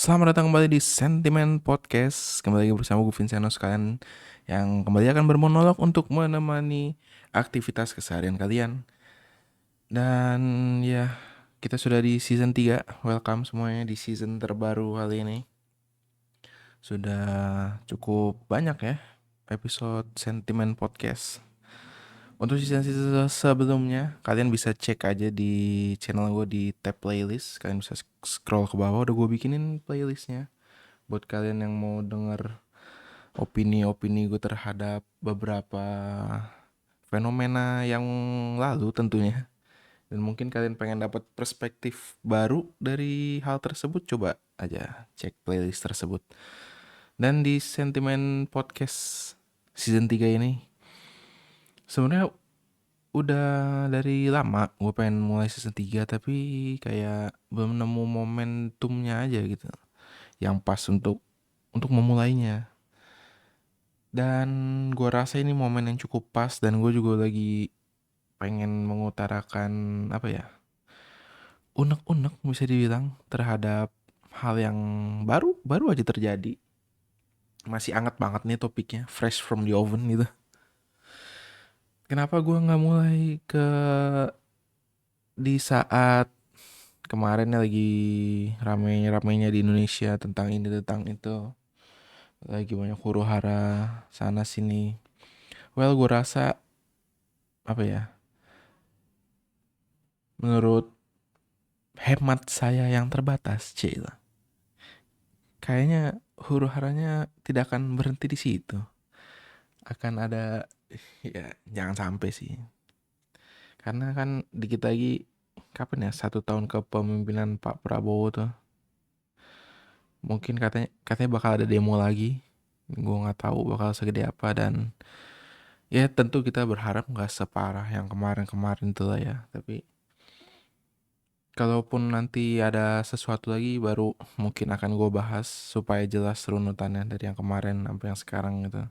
Selamat datang kembali di Sentimen Podcast. Kembali lagi bersama gue Vinceno sekalian yang kembali akan bermonolog untuk menemani aktivitas keseharian kalian. Dan ya, kita sudah di season 3. Welcome semuanya di season terbaru kali ini. Sudah cukup banyak ya episode Sentimen Podcast. Untuk season-season sebelumnya, kalian bisa cek aja di channel gue di tab playlist. Kalian bisa scroll ke bawah, udah gue bikinin playlistnya buat kalian yang mau denger opini-opini gue terhadap beberapa fenomena yang lalu tentunya. Dan mungkin kalian pengen dapat perspektif baru dari hal tersebut, coba aja cek playlist tersebut. Dan di Sentimen Podcast season 3 ini sebenarnya udah dari lama gue pengen mulai season 3, tapi kayak belum nemu momentumnya aja gitu yang pas untuk memulainya. Dan gue rasa ini momen yang cukup pas, dan gue juga lagi pengen mengutarakan apa ya, unek-unek bisa dibilang terhadap hal yang baru baru aja terjadi. Masih anget banget nih topiknya, fresh from the oven gitu. Kenapa gue nggak mulai ke di saat kemarin lagi rame-ramenya di Indonesia tentang ini tentang itu, lagi banyak huru hara sana sini. Well, gue rasa apa ya, menurut hemat saya yang terbatas, Cila, kayaknya huru haranya tidak akan berhenti di situ. Akan ada, ya jangan sampai sih. Karena kan dikit lagi, kapan ya, 1 tahun kepemimpinan Pak Prabowo tuh. Mungkin katanya bakal ada demo lagi. Gue nggak tahu bakal segede apa, dan ya tentu kita berharap nggak separah yang kemarin-kemarin tuh lah ya. Tapi kalaupun nanti ada sesuatu lagi, baru mungkin akan gue bahas supaya jelas runutannya dari yang kemarin sampai yang sekarang gitu.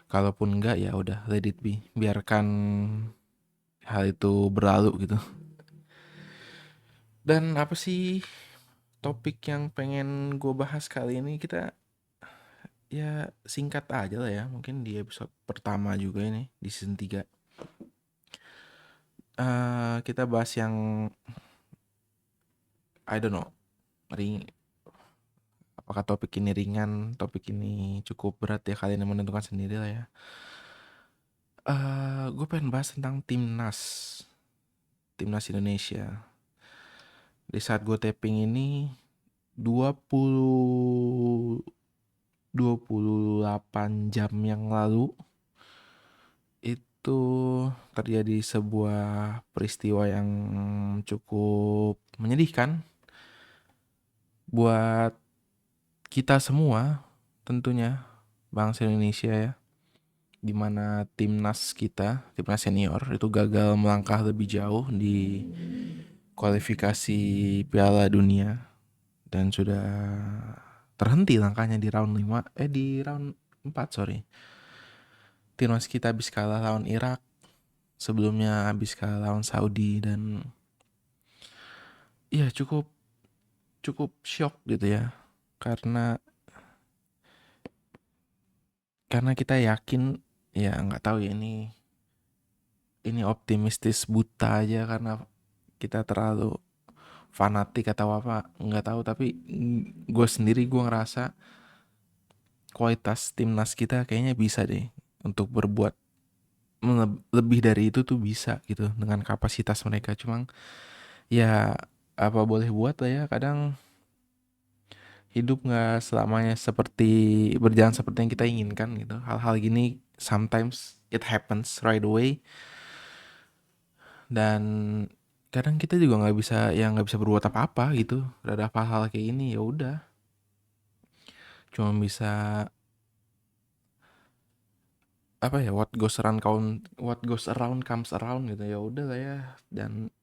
Kalaupun enggak, ya udah, let it be. Biarkan hal itu berlalu gitu. Dan apa sih topik yang pengen gue bahas kali ini? Kita ya singkat aja lah ya. Mungkin di episode pertama juga ini di season 3. Kita bahas yang I don't know. Ring, apakah topik ini ringan, topik ini cukup berat, ya kalian yang menentukan sendiri lah ya. Gue pengen bahas tentang timnas Indonesia. Di saat gue taping ini, 20 28 jam yang lalu itu terjadi sebuah peristiwa yang cukup menyedihkan buat kita semua, tentunya bangsa Indonesia ya, dimana timnas senior itu gagal melangkah lebih jauh di kualifikasi Piala Dunia, dan sudah terhenti langkahnya di round 4, sorry. Timnas kita habis kalah lawan Irak, sebelumnya habis kalah lawan Saudi, dan ya cukup cukup shock gitu ya. Karena kita yakin, ya nggak tahu ya, ini optimistis buta aja karena kita terlalu fanatik atau apa nggak tahu, tapi gue ngerasa kualitas timnas kita kayaknya bisa deh untuk berbuat lebih dari itu tuh, bisa gitu dengan kapasitas mereka. Cuma ya apa boleh buat lah ya, kadang hidup nggak selamanya berjalan seperti yang kita inginkan gitu. Hal-hal gini sometimes it happens right away, dan kadang kita juga nggak bisa berbuat apa-apa gitu terhadap hal-hal kayak ini. Ya udah, cuma bisa apa ya, what goes around comes around gitu. Ya udah lah ya. Dan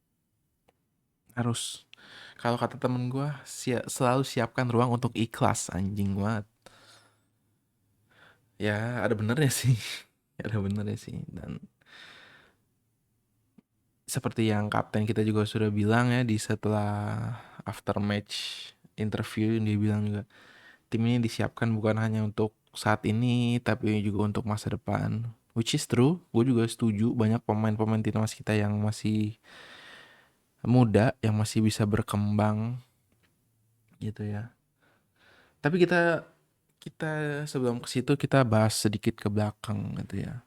harus, kalau kata temen gue, selalu siapkan ruang untuk ikhlas. Anjing banget ya, ada benernya sih. Ada benernya sih. Dan seperti yang kapten kita juga sudah bilang ya di setelah after match interview dia bilang juga tim ini disiapkan bukan hanya untuk saat ini tapi juga untuk masa depan, which is true. Gue juga setuju, banyak pemain-pemain timnas kita yang masih muda yang masih bisa berkembang gitu ya. Tapi kita kita sebelum ke situ kita bahas sedikit ke belakang gitu ya.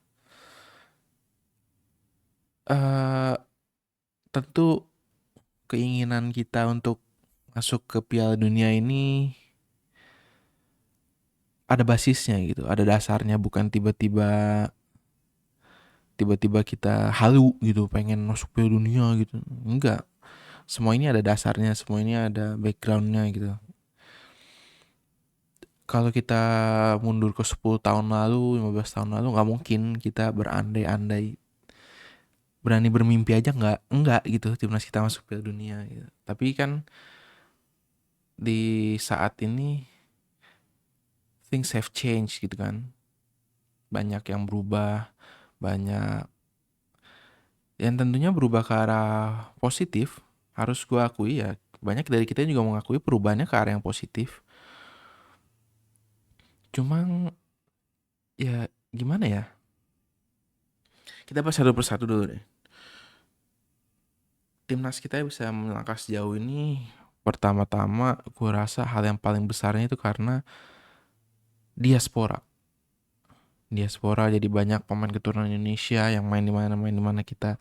eh Tentu keinginan kita untuk masuk ke Piala Dunia ini ada basisnya gitu, ada dasarnya, bukan tiba-tiba kita halu gitu pengen masuk Piala Dunia gitu. Enggak. Semua ini ada dasarnya, semua ini ada backgroundnya gitu. Kalau kita mundur ke 10 tahun lalu, 15 tahun lalu, nggak mungkin kita berandai-andai, berani bermimpi aja nggak gitu timnas kita masuk Piala Dunia gitu. Tapi kan di saat ini things have changed gitu kan. Banyak yang berubah, banyak yang tentunya berubah ke arah positif. Harus gue akui ya, banyak dari kita juga mengakui perubahannya ke arah yang positif. Cuma ya gimana ya, kita bahas satu persatu dulu deh. Timnas kita bisa melangkah sejauh ini, pertama-tama gue rasa hal yang paling besarnya itu karena diaspora. Diaspora, jadi banyak pemain keturunan Indonesia yang main di mana kita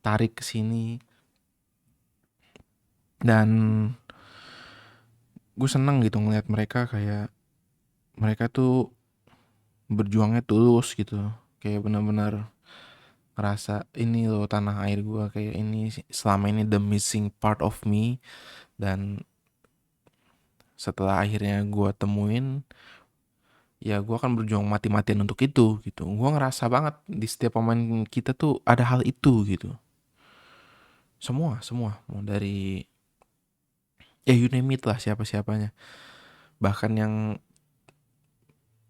tarik ke sini. Dan gue seneng gitu ngeliat mereka, kayak mereka tuh berjuangnya tulus gitu, kayak benar-benar ngerasa ini loh tanah air gue, kayak ini selama ini the missing part of me. Dan setelah akhirnya gue temuin, ya gue akan berjuang mati-matian untuk itu gitu. Gue ngerasa banget di setiap pemain kita tuh ada hal itu gitu. Semua mau dari ya you name it lah, siapa-siapanya. Bahkan yang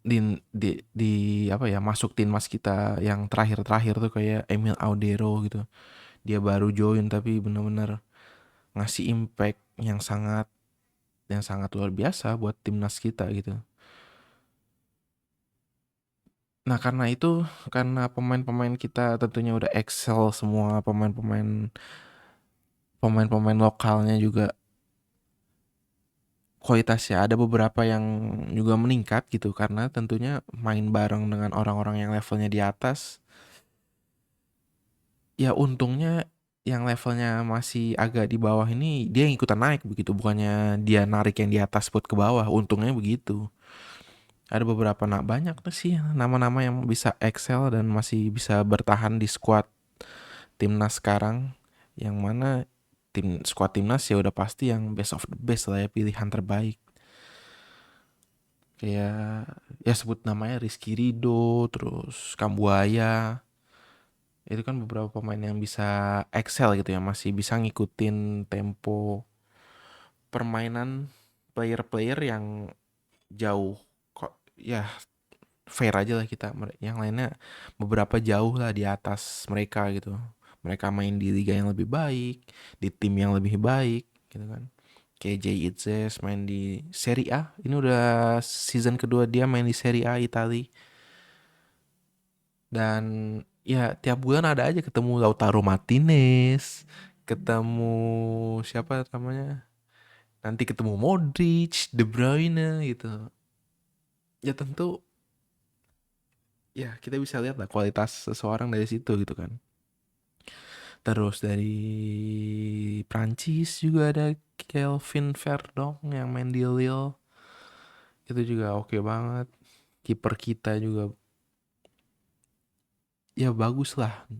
di apa ya, masuk timnas kita yang terakhir-terakhir tuh kayak Emil Audero gitu. Dia baru join tapi benar-benar ngasih impact yang sangat luar biasa buat timnas kita gitu. Nah, karena itu, karena pemain-pemain kita tentunya udah excel semua, pemain-pemain lokalnya juga kualitasnya ada beberapa yang juga meningkat gitu, karena tentunya main bareng dengan orang-orang yang levelnya di atas. Ya untungnya yang levelnya masih agak di bawah ini dia yang ikutan naik begitu, bukannya dia narik yang di atas buat ke bawah. Untungnya begitu. Ada beberapa, banyak tuh sih nama-nama yang bisa excel dan masih bisa bertahan di squad timnas sekarang, yang mana squad timnas ya udah pasti yang best of the best lah ya, pilihan terbaik. Kayak ya sebut namanya Rizky Ridho, terus Kambuaya. Itu kan beberapa pemain yang bisa excel gitu ya, masih bisa ngikutin tempo permainan player-player yang jauh kok ya, fair aja lah kita, yang lainnya beberapa jauh lah di atas mereka gitu. Mereka main di liga yang lebih baik, di tim yang lebih baik gitu kan. Kayak Jay Itzes main di Serie A, ini udah season kedua dia main di Serie A Italia. Dan ya tiap bulan ada aja ketemu Lautaro Martinez, ketemu siapa namanya, nanti ketemu Modric, De Bruyne gitu. Ya tentu ya kita bisa lihat lah kualitas seseorang dari situ gitu kan. Terus dari Prancis juga ada Kelvin Verdong yang main di Lille. Itu juga oke banget. Kiper kita juga ya bagus lah.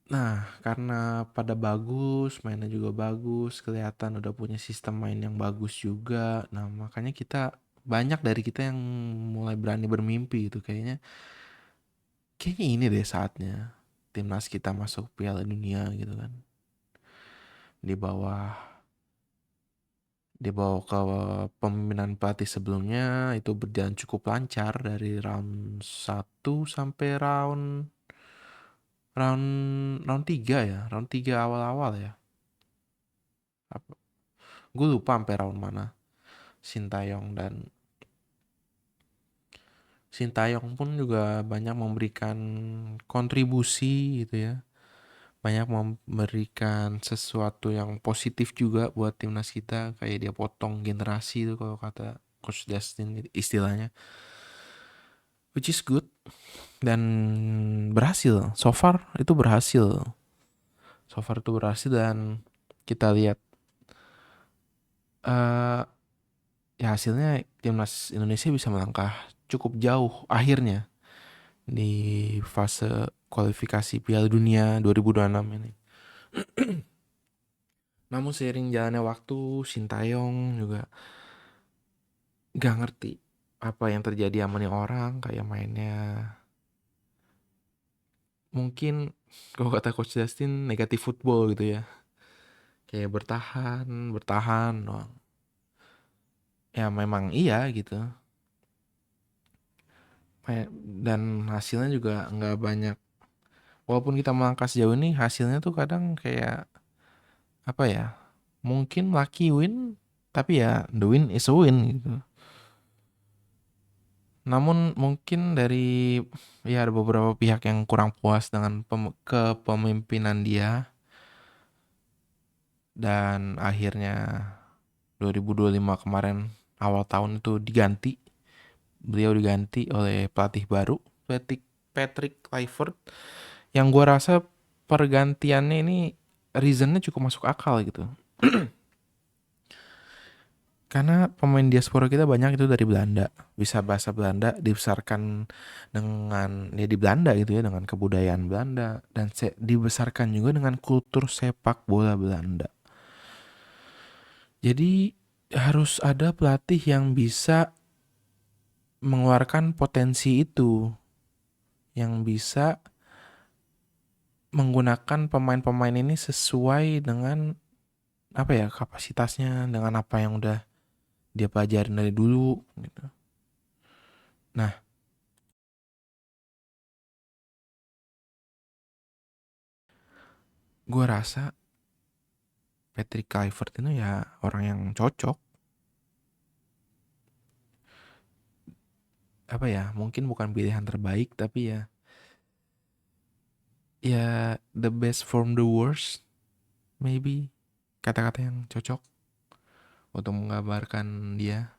Nah, karena pada bagus, mainnya juga bagus, kelihatan udah punya sistem main yang bagus juga. Nah, makanya banyak dari kita yang mulai berani bermimpi gitu, kayaknya ini deh saatnya timnas kita masuk Piala Dunia gitu kan. Di bawah Dibawa ke pemimpinan pelatih sebelumnya itu berjalan cukup lancar dari round 1 sampai round round 3 ya, round 3 awal-awal ya. Gue lupa sampai round mana. Sintayong pun juga banyak memberikan kontribusi gitu ya. Banyak memberikan sesuatu yang positif juga buat timnas kita, kayak dia potong generasi itu kalau kata Coach Justin istilahnya, which is good dan berhasil. So far itu berhasil dan kita lihat eh ya hasilnya timnas Indonesia bisa melangkah cukup jauh akhirnya di fase kualifikasi Piala Dunia 2026 ini. Namun seiring jalannya waktu, Sintayong juga gak ngerti apa yang terjadi sama nih orang, kayak mainnya mungkin kalau kata Coach Justin negatif football gitu ya, kayak bertahan doang. Ya memang iya gitu, dan hasilnya juga nggak banyak. Walaupun kita melangkah sejauh ini, hasilnya tuh kadang kayak apa ya, mungkin lucky win, tapi ya the win is a win gitu. Namun mungkin dari ya ada beberapa pihak yang kurang puas dengan kepemimpinan dia, dan akhirnya 2025 kemarin awal tahun itu beliau diganti oleh pelatih baru, Patrick Kluivert, yang gua rasa pergantiannya ini reasonnya cukup masuk akal gitu. Karena pemain diaspora kita banyak itu dari Belanda, bisa bahasa Belanda, dibesarkan dengan ya di Belanda gitu ya, dengan kebudayaan Belanda, dan dibesarkan juga dengan kultur sepak bola Belanda. Jadi harus ada pelatih yang bisa mengeluarkan potensi itu, yang bisa menggunakan pemain-pemain ini sesuai dengan apa ya, kapasitasnya, dengan apa yang udah dia pelajarin dari dulu gitu. Nah, gue rasa Patrick Kluivert itu ya orang yang cocok. Apa ya, mungkin bukan pilihan terbaik, tapi ya the best from the worst, maybe, kata-kata yang cocok untuk menggambarkan dia.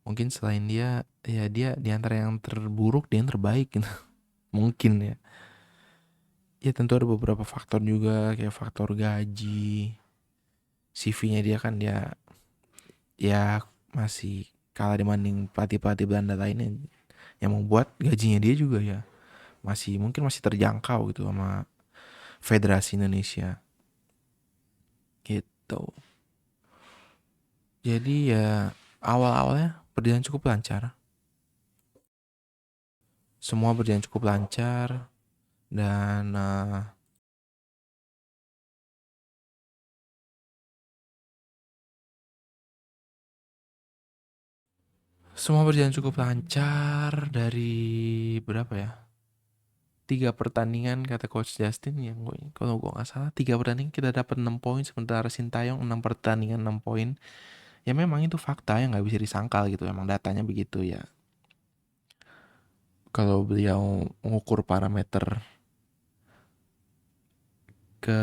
Mungkin selain dia, ya dia di antara yang terburuk, dia yang terbaik gitu. Mungkin ya. Ya tentu ada beberapa faktor juga, kayak faktor gaji. CV-nya dia kan ya masih kalah dibanding pelatih-pelatih Belanda lainnya, yang membuat gajinya dia juga ya mungkin masih terjangkau gitu sama Federasi Indonesia gitu. Jadi ya awal-awalnya berjalan cukup lancar. Semua berjalan cukup lancar dan semua berjalan cukup lancar dari berapa ya? 3 pertandingan kata Coach Justin, yang kalau gue nggak salah 3 pertandingan kita dapat 6 poin, sementara Sintayong 6 pertandingan 6 poin. Ya memang itu fakta yang nggak bisa disangkal gitu, emang datanya begitu ya. Kalau beliau mengukur parameter ke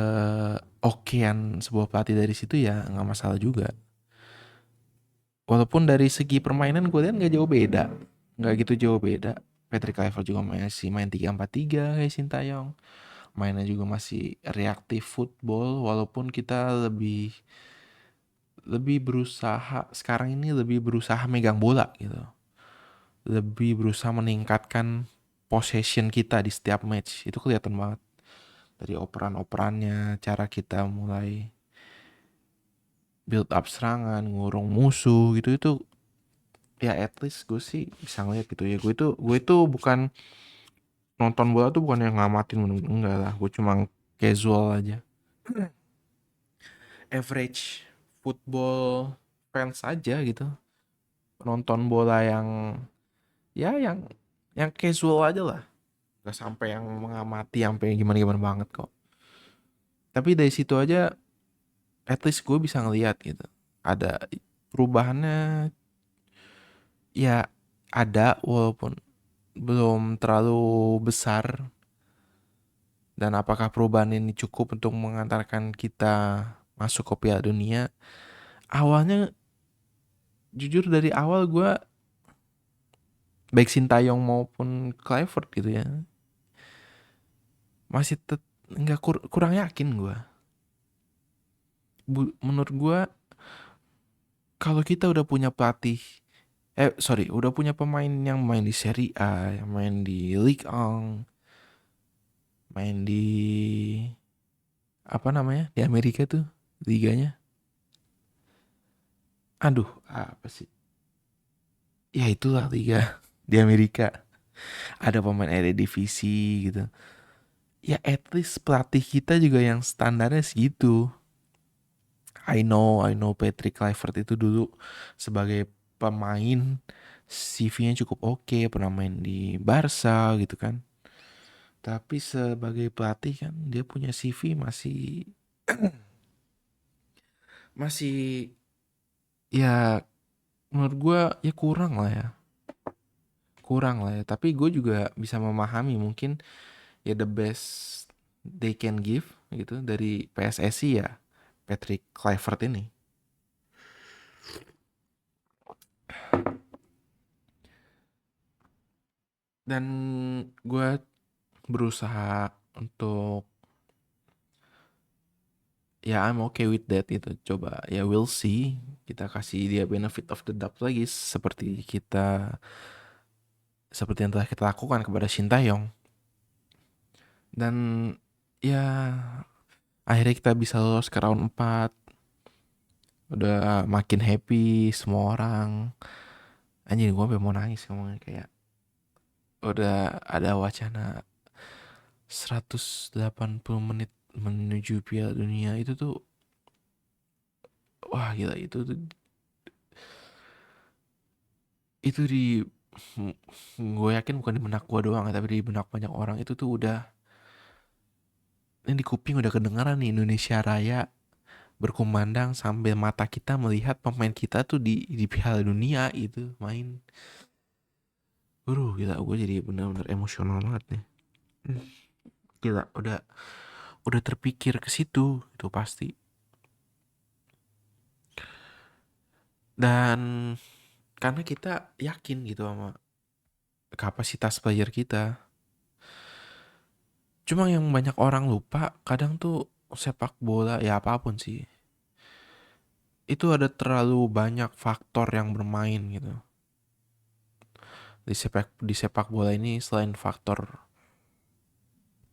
okean sebuah pelatih dari situ, ya nggak masalah juga. Walaupun dari segi permainan gue lihat nggak gitu jauh beda. Patrick Kluivert juga masih main 3-4-3 kayak Sintayong. Mainnya juga masih reaktif football, walaupun kita lebih lebih berusaha sekarang ini, lebih berusaha megang bola gitu. Lebih berusaha meningkatkan possession kita di setiap match. Itu kelihatan banget dari operan-operannya, cara kita mulai build up serangan, ngurung musuh gitu. Itu ya at least gue sih bisa ngeliat gitu ya. Gue itu bukan nonton bola tuh, bukan yang ngamatin, enggak lah. Gue cuma casual aja, average football fans aja gitu. Nonton bola yang ya yang casual aja lah. Gak sampai yang mengamati sampai gimana-gimana banget kok. Tapi dari situ aja at least gue bisa ngelihat gitu. Ada perubahannya, ya ada walaupun belum terlalu besar. Dan apakah perubahan ini cukup untuk mengantarkan kita masuk ke Piala Dunia? Awalnya jujur dari awal gue baik Sintayong maupun Kluivert gitu ya masih nggak kurang yakin gue. Menurut gue kalau kita udah punya pelatih, udah punya pemain yang main di Serie A, yang main di Ligue 1, main di apa namanya di Amerika tuh liganya, aduh apa sih, ya itulah liga di Amerika, ada pemain Eredivisie gitu. Ya at least pelatih kita juga yang standarnya segitu. I know Patrick Kluivert itu dulu sebagai pemain CV-nya cukup oke, pernah main di Barca gitu kan. Tapi sebagai pelatih kan dia punya CV masih masih ya menurut gue ya kurang lah ya. Tapi gue juga bisa memahami mungkin ya the best they can give gitu dari PSSI ya Patrick Kluivert ini. Dan gue berusaha untuk ya I'm okay with that itu. Coba ya we'll see. Kita kasih dia benefit of the doubt lagi seperti yang telah kita lakukan kepada Sintayong. Dan ya akhirnya kita bisa lolos ke round 4. Udah makin happy semua orang. Anjir gue sampai mau nangis ngomongnya, kayak udah ada wacana 180 menit menuju Piala Dunia itu tuh, wah gila itu di gue yakin bukan di benak gue doang ya, tapi di benak banyak orang itu tuh udah, ini di kuping udah kedengeran nih Indonesia Raya berkumandang sambil mata kita melihat pemain kita tuh di Piala Dunia itu main. Gila gue jadi benar-benar emosional banget nih. Gila udah terpikir ke situ itu pasti. Dan karena kita yakin gitu sama kapasitas player kita. Cuma yang banyak orang lupa kadang tuh sepak bola ya apapun sih, itu ada terlalu banyak faktor yang bermain gitu. Di sepak bola ini selain faktor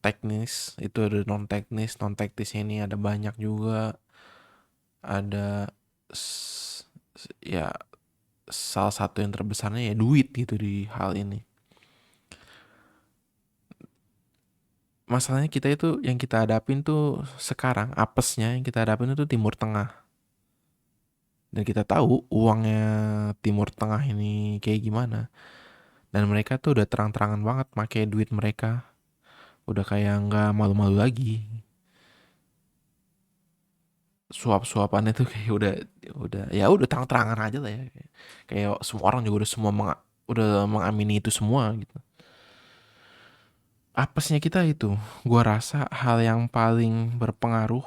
teknis, itu ada non teknisnya ini ada banyak juga. Ada ya salah satu yang terbesarnya ya duit gitu di hal ini. Masalahnya kita itu yang kita hadapin tuh sekarang, apesnya yang kita hadapin itu Timur Tengah. Dan kita tahu uangnya Timur Tengah ini kayak gimana. Dan mereka tuh udah terang-terangan banget pakai duit mereka. Udah kayak nggak malu-malu lagi. Suap-suapannya tuh kayak udah terang-terangan aja lah ya. Kayak semua orang juga udah mengamini itu semua gitu. Apesnya kita itu, gua rasa hal yang paling berpengaruh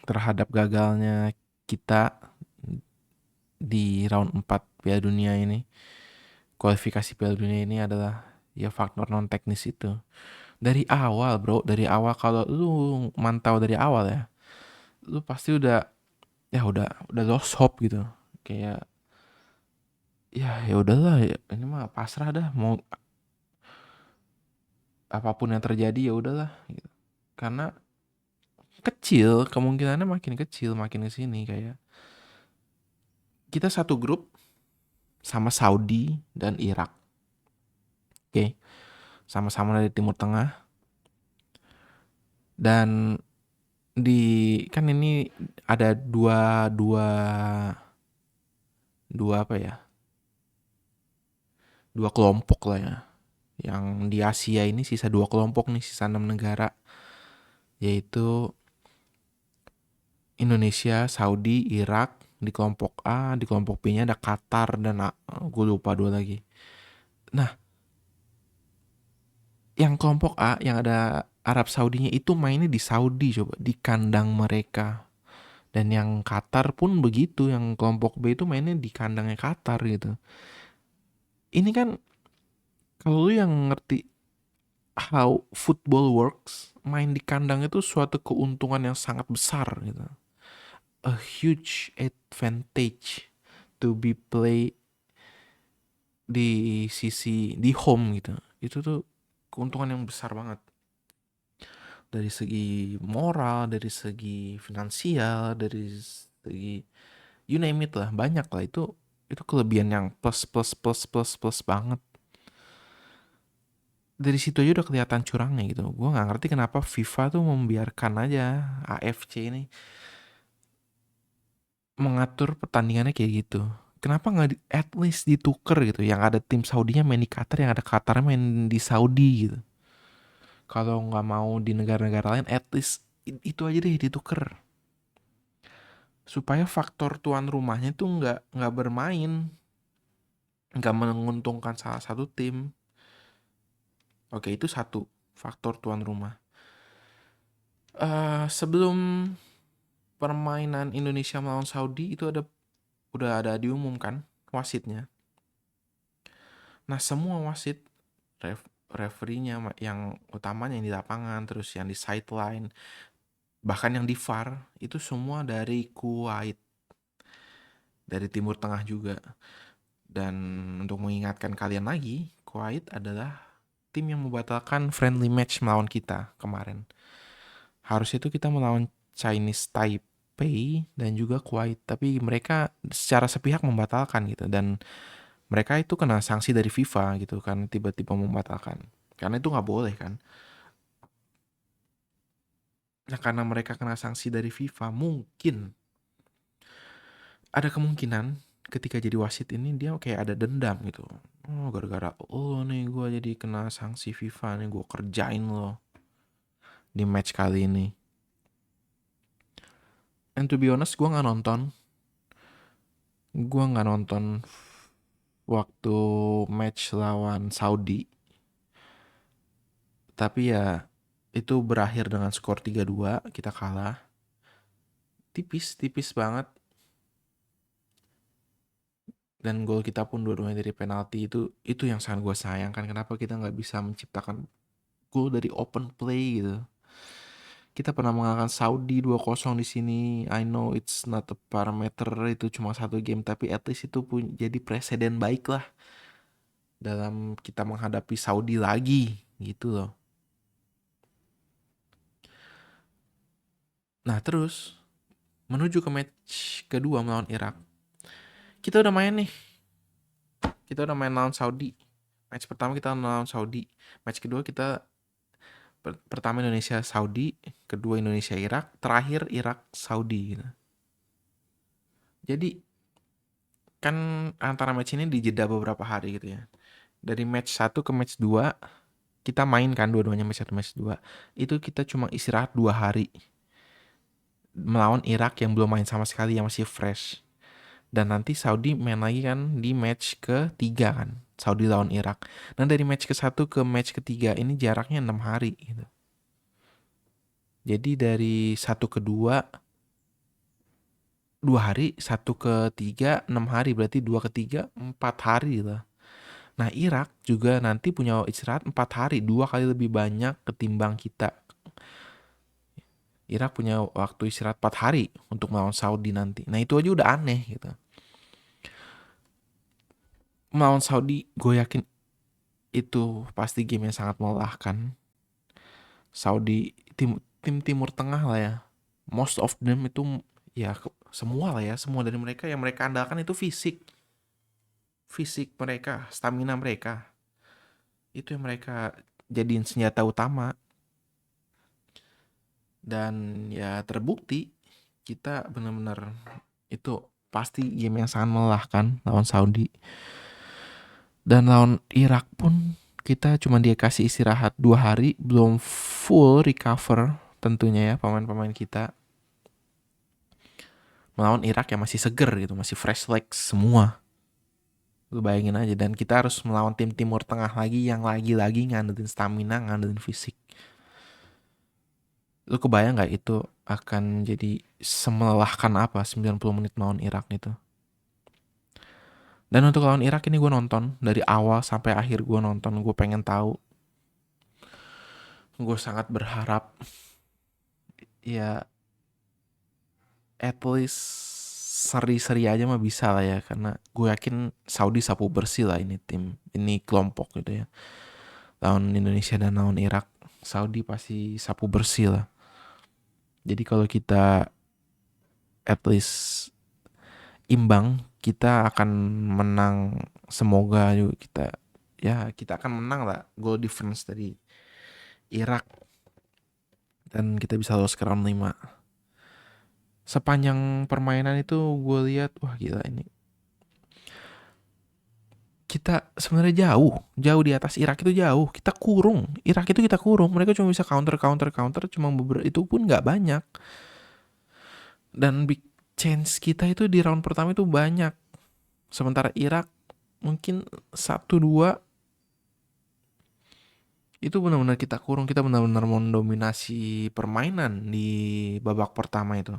terhadap gagalnya kita di round 4 Piala Dunia ini, kualifikasi Piala Dunia ini adalah ya faktor non teknis itu. Dari awal bro, dari awal kalau lu mantau dari awal ya, lu pasti udah lost hope gitu. Kayak ya udahlah ya, ini mah pasrah dah, mau apapun yang terjadi ya udahlah gitu. Karena kecil, kemungkinannya makin kecil makin kesini, kayak kita satu grup sama Saudi dan Irak. Oke, sama-sama dari Timur Tengah. Dan kan ini ada dua dua dua apa ya? Dua kelompok lah ya. Yang di Asia ini sisa dua kelompok nih, sisa 6 negara. Yaitu Indonesia, Saudi, Irak di kelompok A, di kelompok B-nya ada Qatar dan gue lupa dua lagi. Nah, yang kelompok A yang ada Arab Saudinya itu mainnya di Saudi coba, di kandang mereka. Dan yang Qatar pun begitu, yang kelompok B itu mainnya di kandangnya Qatar gitu. Ini kan kalau lu yang ngerti how football works, main di kandang itu suatu keuntungan yang sangat besar gitu. A huge advantage to be play di sisi di home gitu. Itu tuh keuntungan yang besar banget. Dari segi moral, dari segi finansial, dari segi you name it lah, banyak lah. Itu kelebihan yang plus plus plus plus plus banget. Dari situ aja udah kelihatan curangnya gitu. Gue nggak ngerti kenapa FIFA tuh membiarkan aja AFC ini mengatur pertandingannya kayak gitu. Kenapa nggak at least dituker gitu? Yang ada tim Saudinya main di Qatar, yang ada Qatar main di Saudi gitu. Kalau nggak mau di negara-negara lain, at least itu aja deh dituker. Supaya faktor tuan rumahnya tuh nggak bermain, nggak menguntungkan salah satu tim. Oke, itu satu faktor tuan rumah. Sebelum permainan Indonesia melawan Saudi itu udah ada diumumkan wasitnya. Nah, semua wasit, referee-nya yang utamanya yang di lapangan, terus yang di sideline, bahkan yang di VAR itu semua dari Kuwait, dari Timur Tengah juga. Dan untuk mengingatkan kalian lagi, Kuwait adalah tim yang membatalkan friendly match melawan kita kemarin. Harusnya itu kita melawan Chinese Taipei dan juga Kuwait, tapi mereka secara sepihak membatalkan gitu, dan mereka itu kena sanksi dari FIFA gitu kan, tiba-tiba membatalkan. Karena itu nggak boleh kan. Nah, karena mereka kena sanksi dari FIFA, mungkin ada kemungkinan ketika jadi wasit ini dia kayak ada dendam gitu. Oh, gara-gara nih gue jadi kena sanksi FIFA nih, gue kerjain lo di match kali ini. And to be honest, gue nggak nonton. Gue nggak nonton waktu match lawan Saudi. Tapi ya itu berakhir dengan skor 3-2, kita kalah. Tipis banget. Dan gol kita pun dua-duanya dari penalti. Itu yang sangat gue sayangkan. Kenapa kita nggak bisa menciptakan gol dari open play gitu. Kita pernah mengalahkan Saudi 2-0 di sini. I know it's not a parameter, itu cuma satu game, tapi at least itu pun jadi presiden baik lah dalam kita menghadapi Saudi lagi gitu loh. Nah, terus menuju ke match kedua melawan Irak. Kita udah main nih. Kita udah main lawan Saudi. Match pertama kita lawan Saudi. Match kedua kita pertama Indonesia Saudi, kedua Indonesia Irak, terakhir Irak Saudi gitu. Jadi kan antara match ini dijeda beberapa hari gitu ya. Dari match 1 ke match 2 kita main kan dua-duanya, match 1 match 2. Itu kita cuma istirahat 2 hari. Melawan Irak yang belum main sama sekali, yang masih fresh. Dan nanti Saudi main lagi kan di match ketiga kan. Saudi lawan Irak. Nah, dari match ke-1 ke match ketiga ini jaraknya 6 hari gitu. Jadi dari 1 ke 2 2 hari, 1 ke 3 6 hari, berarti 2 ke 3 4 hari lah. Nah, Irak juga nanti punya istirahat 4 hari, 2 kali lebih banyak ketimbang kita. Irak punya waktu istirahat 4 hari untuk melawan Saudi nanti. Nah, itu aja udah aneh gitu. Melawan Saudi gue yakin itu pasti game yang sangat melelahkan. Saudi tim Timur Tengah lah ya. Most of them itu ya semua lah ya, semua dari mereka yang mereka andalkan itu fisik. Fisik mereka, stamina mereka. Itu yang mereka jadiin senjata utama. Dan ya terbukti kita benar-benar itu pasti game yang sangat melelahkan lawan Saudi. Dan lawan Irak pun kita cuma dikasih istirahat 2 hari, belum full recover tentunya ya pemain-pemain kita. melawan Irak yang masih seger gitu, masih fresh legs semua. Lu bayangin aja, dan kita harus melawan tim Timur Tengah lagi yang lagi-lagi ngandelin stamina, ngandelin fisik. Lu kebayang nggak itu akan jadi semelelahkan apa 90 menit melawan Irak itu? Dan untuk lawan Irak ini gue nonton dari awal sampai akhir, gue nonton, gue pengen tahu. Gue sangat berharap ya at least seri-seri aja mah bisa lah ya, karena gue yakin Saudi sapu bersih lah ini tim, ini kelompok gitu ya. Lawan Indonesia dan lawan Irak, Saudi pasti sapu bersih lah. Jadi kalau kita at least imbang, kita akan menang. Semoga juga kita akan menang lah, goal difference dari Irak, dan kita bisa lolos ke round 5. Sepanjang permainan itu gue lihat, wah gila ini. Kita sebenarnya jauh di atas Irak itu jauh. Kita kurung. Irak itu kita kurung. Mereka cuma bisa counter, cuma beberapa, itu pun nggak banyak. Dan big chance kita itu di round pertama itu banyak. Sementara Irak mungkin 1-2 itu benar-benar kita kurung. Kita benar-benar mendominasi permainan di babak pertama itu.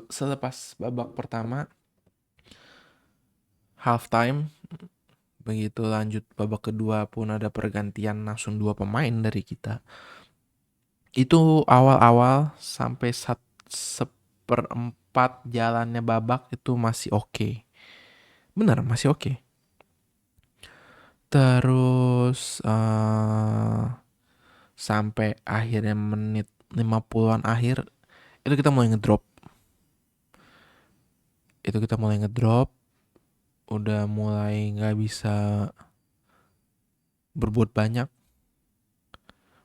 Selepas babak pertama, half time, begitu lanjut babak kedua pun ada pergantian langsung 2 pemain dari kita. Itu awal-awal sampai seperempat jalannya babak itu masih oke. Benar, masih oke. Terus sampai akhirnya menit 50-an akhir itu kita mulai ngedrop. Udah mulai nggak bisa berbuat banyak.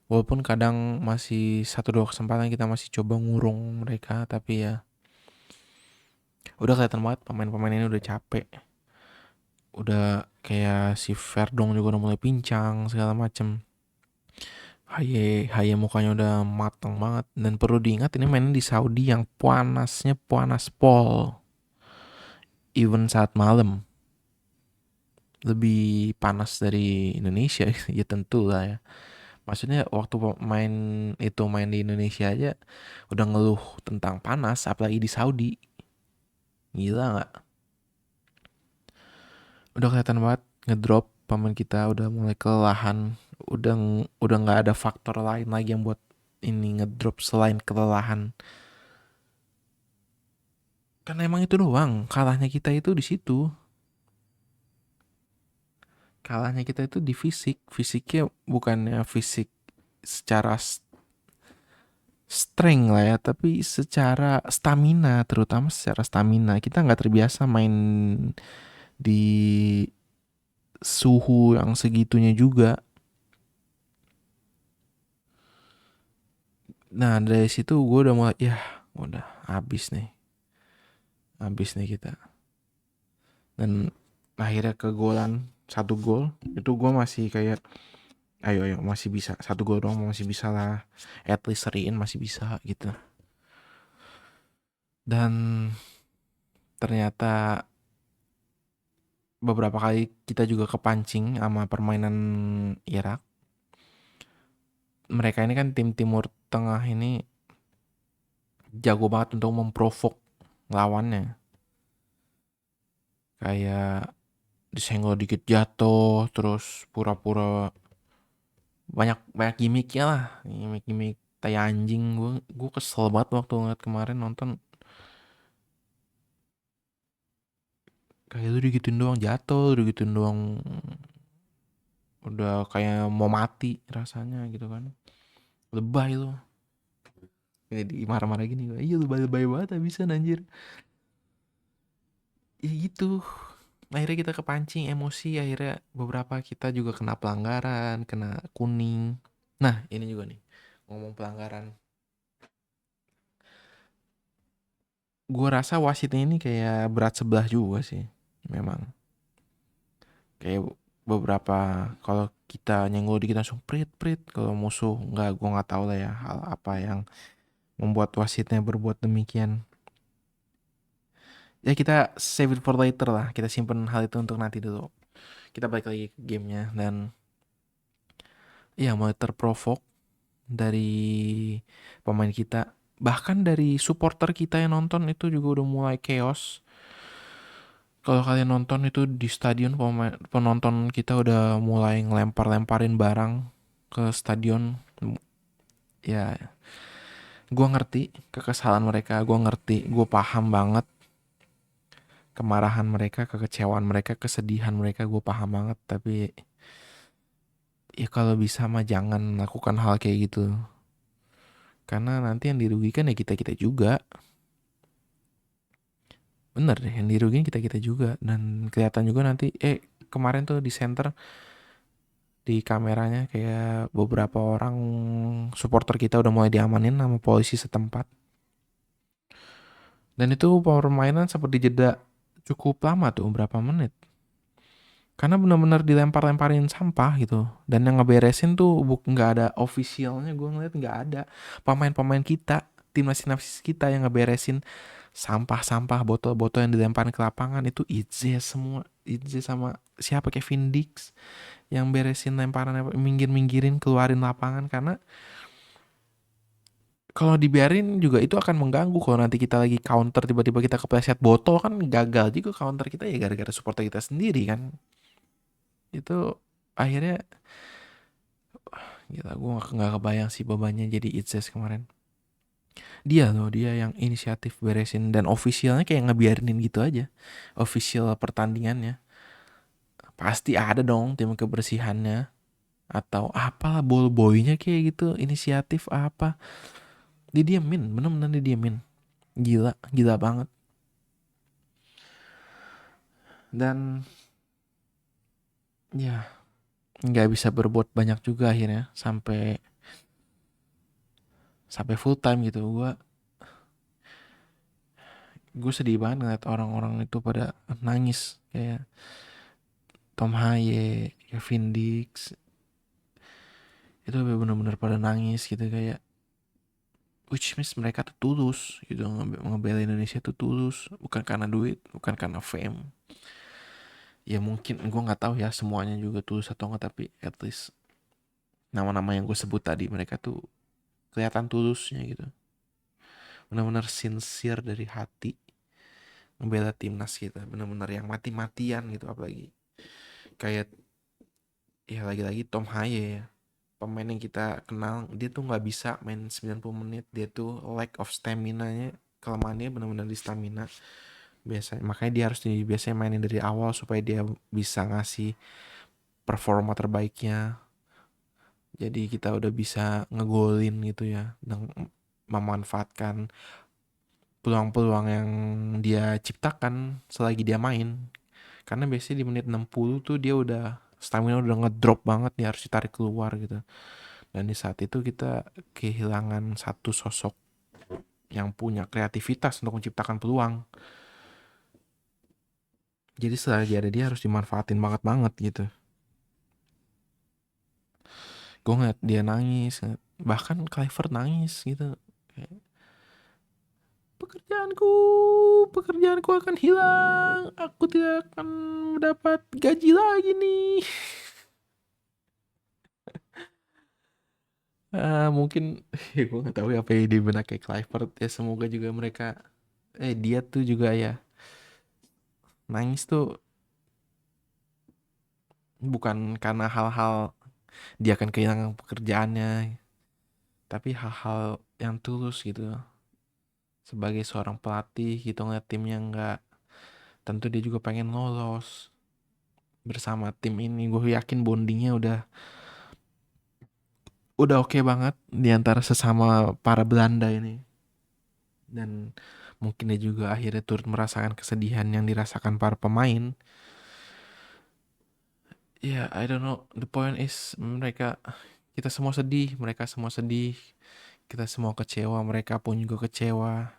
Walaupun kadang masih 1-2 kesempatan kita masih coba ngurung mereka, tapi ya udah kelihatan banget pemain-pemain ini udah capek. Udah kayak si Verdong juga udah mulai pincang segala macem. Haye mukanya udah matang banget. Dan perlu diingat ini mainnya di Saudi yang panasnya panas pol. Even saat malam lebih panas dari Indonesia. Ya tentu lah ya. Maksudnya waktu main di Indonesia aja udah ngeluh tentang panas, apalagi di Saudi. Gila nggak? Udah kelihatan banget ngedrop, pemain kita udah mulai kelelahan. Udah nggak ada faktor lain lagi yang buat ini ngedrop selain kelelahan. Karena emang itu doang kalahnya kita itu di situ. Kalahnya kita itu di fisiknya bukannya fisik secara strength lah ya, tapi secara stamina, terutama secara stamina kita nggak terbiasa main di suhu yang segitunya juga. Nah dari situ gue udah mulai, ya udah habis nih kita. Dan akhirnya kegolan 1 gol itu gue masih kayak ayo masih bisa, 1 gol doang masih bisa lah, at least seriin masih bisa gitu. Dan ternyata beberapa kali kita juga kepancing sama permainan Irak. Mereka ini kan tim Timur Tengah ini jago banget untuk memprovok lawannya. Kayak disenggol dikit jatuh, terus pura-pura banyak banyak gimmicknya lah, gimmick tai anjing. Gue kesel banget waktu ngeliat kemarin nonton, kayak lu digituin doang jatuh, lu digituin doang udah kayak mau mati rasanya gitu kan. Lebay lu. Jadi marah-marah gini gue, iya lu lebay banget abisan anjir. Ya gitu, akhirnya kita kepancing emosi, akhirnya beberapa kita juga kena pelanggaran, kena kuning. Nah ini juga nih, ngomong pelanggaran, gue rasa wasitnya ini kayak berat sebelah juga sih memang. Kayak beberapa, kalau kita nyenggol dikit langsung prit prit, kalau musuh nggak, gue nggak tahu lah ya hal apa yang membuat wasitnya berbuat demikian. Ya kita save it for later lah, kita simpen hal itu untuk nanti dulu. Kita balik lagi ke gamenya, dan ya mulai terprovok dari pemain kita, bahkan dari supporter kita yang nonton itu juga udah mulai chaos. Kalau kalian nonton itu di stadion, penonton kita udah mulai ngelempar-lemparin barang ke stadion. Ya, gue ngerti kekesalan mereka, gue ngerti, gue paham banget kemarahan mereka, kekecewaan mereka, kesedihan mereka, gue paham banget. Tapi ya kalau bisa mah jangan lakukan hal kayak gitu, karena nanti yang dirugikan ya kita-kita juga. Bener deh, yang dirugikan kita-kita juga. Dan kelihatan juga nanti, kemarin tuh di center, di kameranya kayak beberapa orang supporter kita udah mulai diamanin sama polisi setempat. Dan itu permainan seperti jeda cukup lama tuh, berapa menit. Karena benar-benar dilempar-lemparin sampah gitu. Dan yang ngeberesin tuh nggak ada officialnya, gue ngeliat nggak ada. Pemain-pemain kita, timnas kita yang ngeberesin sampah-sampah, botol-botol yang dilemparin ke lapangan itu Itze semua. Itze sama siapa, Kevin Dix, yang beresin lemparan, minggir-minggirin, keluarin lapangan. Karena kalau dibiarin juga itu akan mengganggu. Kalau nanti kita lagi counter tiba-tiba kita kepleset botol, kan gagal juga counter kita ya, gara-gara supporter kita sendiri kan. Itu akhirnya gila, gue nggak kebayang sih bebannya jadi Itzes kemarin. Dia yang inisiatif beresin, dan officialnya kayak ngebiarinin gitu aja. Official pertandingannya pasti ada dong tim kebersihannya atau apalah, ball boynya kayak gitu, inisiatif apa. Didiemin, bener-bener didiemin. Gila, gila banget. Dan ya nggak bisa berbuat banyak juga akhirnya, sampai full time gitu. Gue sedih banget ngeliat orang-orang itu pada nangis, kayak Tom Haye, Kevin Dix, itu benar-benar pada nangis gitu, kayak which means mereka tuh tulus gitu, ngebela Indonesia tuh tulus, bukan karena duit, bukan karena fame. Ya mungkin gue nggak tahu ya semuanya juga tulus atau enggak, tapi at least nama-nama yang gue sebut tadi, mereka tuh kelihatan tulusnya gitu, benar-benar sincere dari hati ngebela timnas kita, benar-benar yang mati-matian gitu. Apalagi kayak, ya lagi-lagi Tom Haye ya, pemain yang kita kenal, dia tuh nggak bisa main 90 menit. Dia tuh lack of stamina-nya, kelemahannya benar-benar di stamina. Biasanya makanya dia harus biasanya mainin dari awal supaya dia bisa ngasih performa terbaiknya. Jadi kita udah bisa ngegolin gitu ya, dan memanfaatkan peluang-peluang yang dia ciptakan selagi dia main. Karena biasanya di menit 60 tuh dia udah stamina udah ngedrop banget, dia harus ditarik keluar gitu. Dan di saat itu kita kehilangan satu sosok yang punya kreativitas untuk menciptakan peluang. Jadi selagi ada dia harus dimanfaatin banget gitu. Gue ngeliat dia nangis, bahkan Clivert nangis gitu. Kayak, pekerjaanku, pekerjaanku akan hilang. Aku tidak akan mendapat gaji lagi nih. Mungkin ya gue nggak tahu ya apa yang di benak kayak Clivert ya. Semoga juga mereka, dia tuh juga ya, nangis tuh bukan karena hal-hal dia akan kehilangan pekerjaannya, tapi hal-hal yang tulus gitu. Sebagai seorang pelatih gitu, ngeliat timnya nggak, tentu dia juga pengen lolos bersama tim ini. Gue yakin bondingnya udah oke banget di antara sesama para Belanda ini. Dan mungkin dia juga akhirnya turut merasakan kesedihan yang dirasakan para pemain. Ya, I don't know. The point is, kita semua sedih, mereka semua sedih, kita semua kecewa, mereka pun juga kecewa.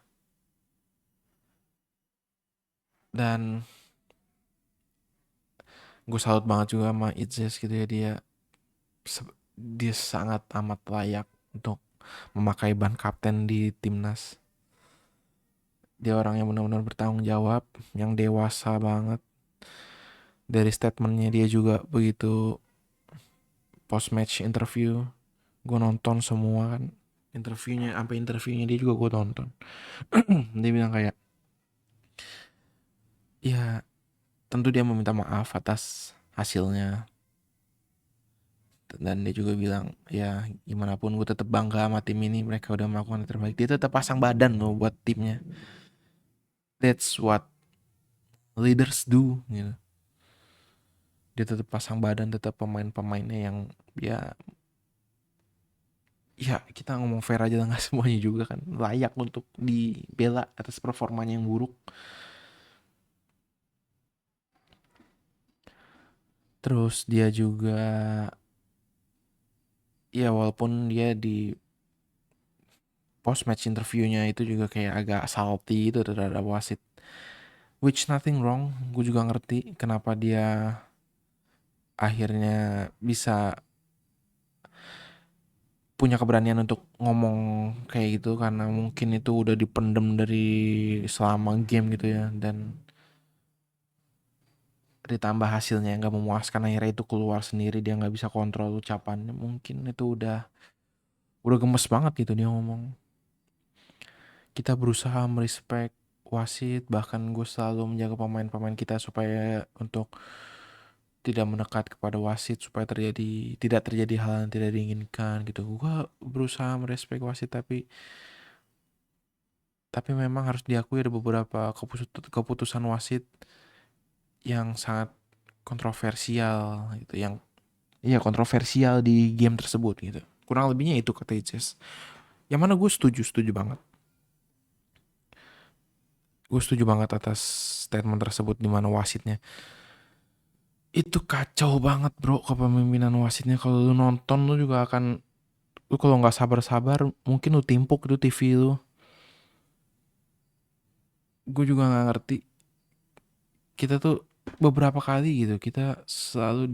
Dan gue salut banget juga sama Itzes gitu ya, dia sangat amat layak untuk memakai ban kapten di timnas. Dia orang yang benar-benar bertanggung jawab, yang dewasa banget. Dari statementnya dia juga begitu. Post match interview gue nonton semua kan, interviewnya dia juga gue tonton. Dia bilang kayak, ya tentu dia meminta maaf atas hasilnya, dan dia juga bilang ya gimana pun gue tetap bangga sama tim ini, mereka udah melakukan yang terbaik. Dia tetap pasang badan loh buat timnya. That's what leaders do gitu. Dia tetap pasang badan, tetap pemain-pemainnya yang ya kita ngomong fair aja lah, nggak semuanya juga kan layak untuk dibela atas performanya yang buruk. Terus dia juga ya walaupun dia di post match interviewnya itu juga kayak agak salty itu terhadap wasit, which nothing wrong. Gue juga ngerti kenapa dia akhirnya bisa punya keberanian untuk ngomong kayak gitu, karena mungkin itu udah dipendem dari selama game gitu ya, dan ditambah hasilnya nggak memuaskan, akhirnya itu keluar sendiri, dia nggak bisa kontrol ucapannya, mungkin itu udah gemes banget gitu dia ngomong. Kita berusaha merespek wasit, bahkan gue selalu menjaga pemain-pemain kita supaya untuk tidak mendekat kepada wasit, supaya tidak terjadi hal yang tidak diinginkan gitu. Gue berusaha merespek wasit, tapi memang harus diakui ada beberapa keputusan wasit yang sangat kontroversial gitu, yang kontroversial di game tersebut gitu. Kurang lebihnya itu kata Ices. Yang mana gue setuju banget. Gue setuju banget atas statement tersebut, di mana wasitnya itu kacau banget bro, kepemimpinan wasitnya. Kalau lu nonton lu juga akan, lu kalau nggak sabar mungkin lu timpuk itu TV lu. Gue juga nggak ngerti, kita tuh beberapa kali gitu kita selalu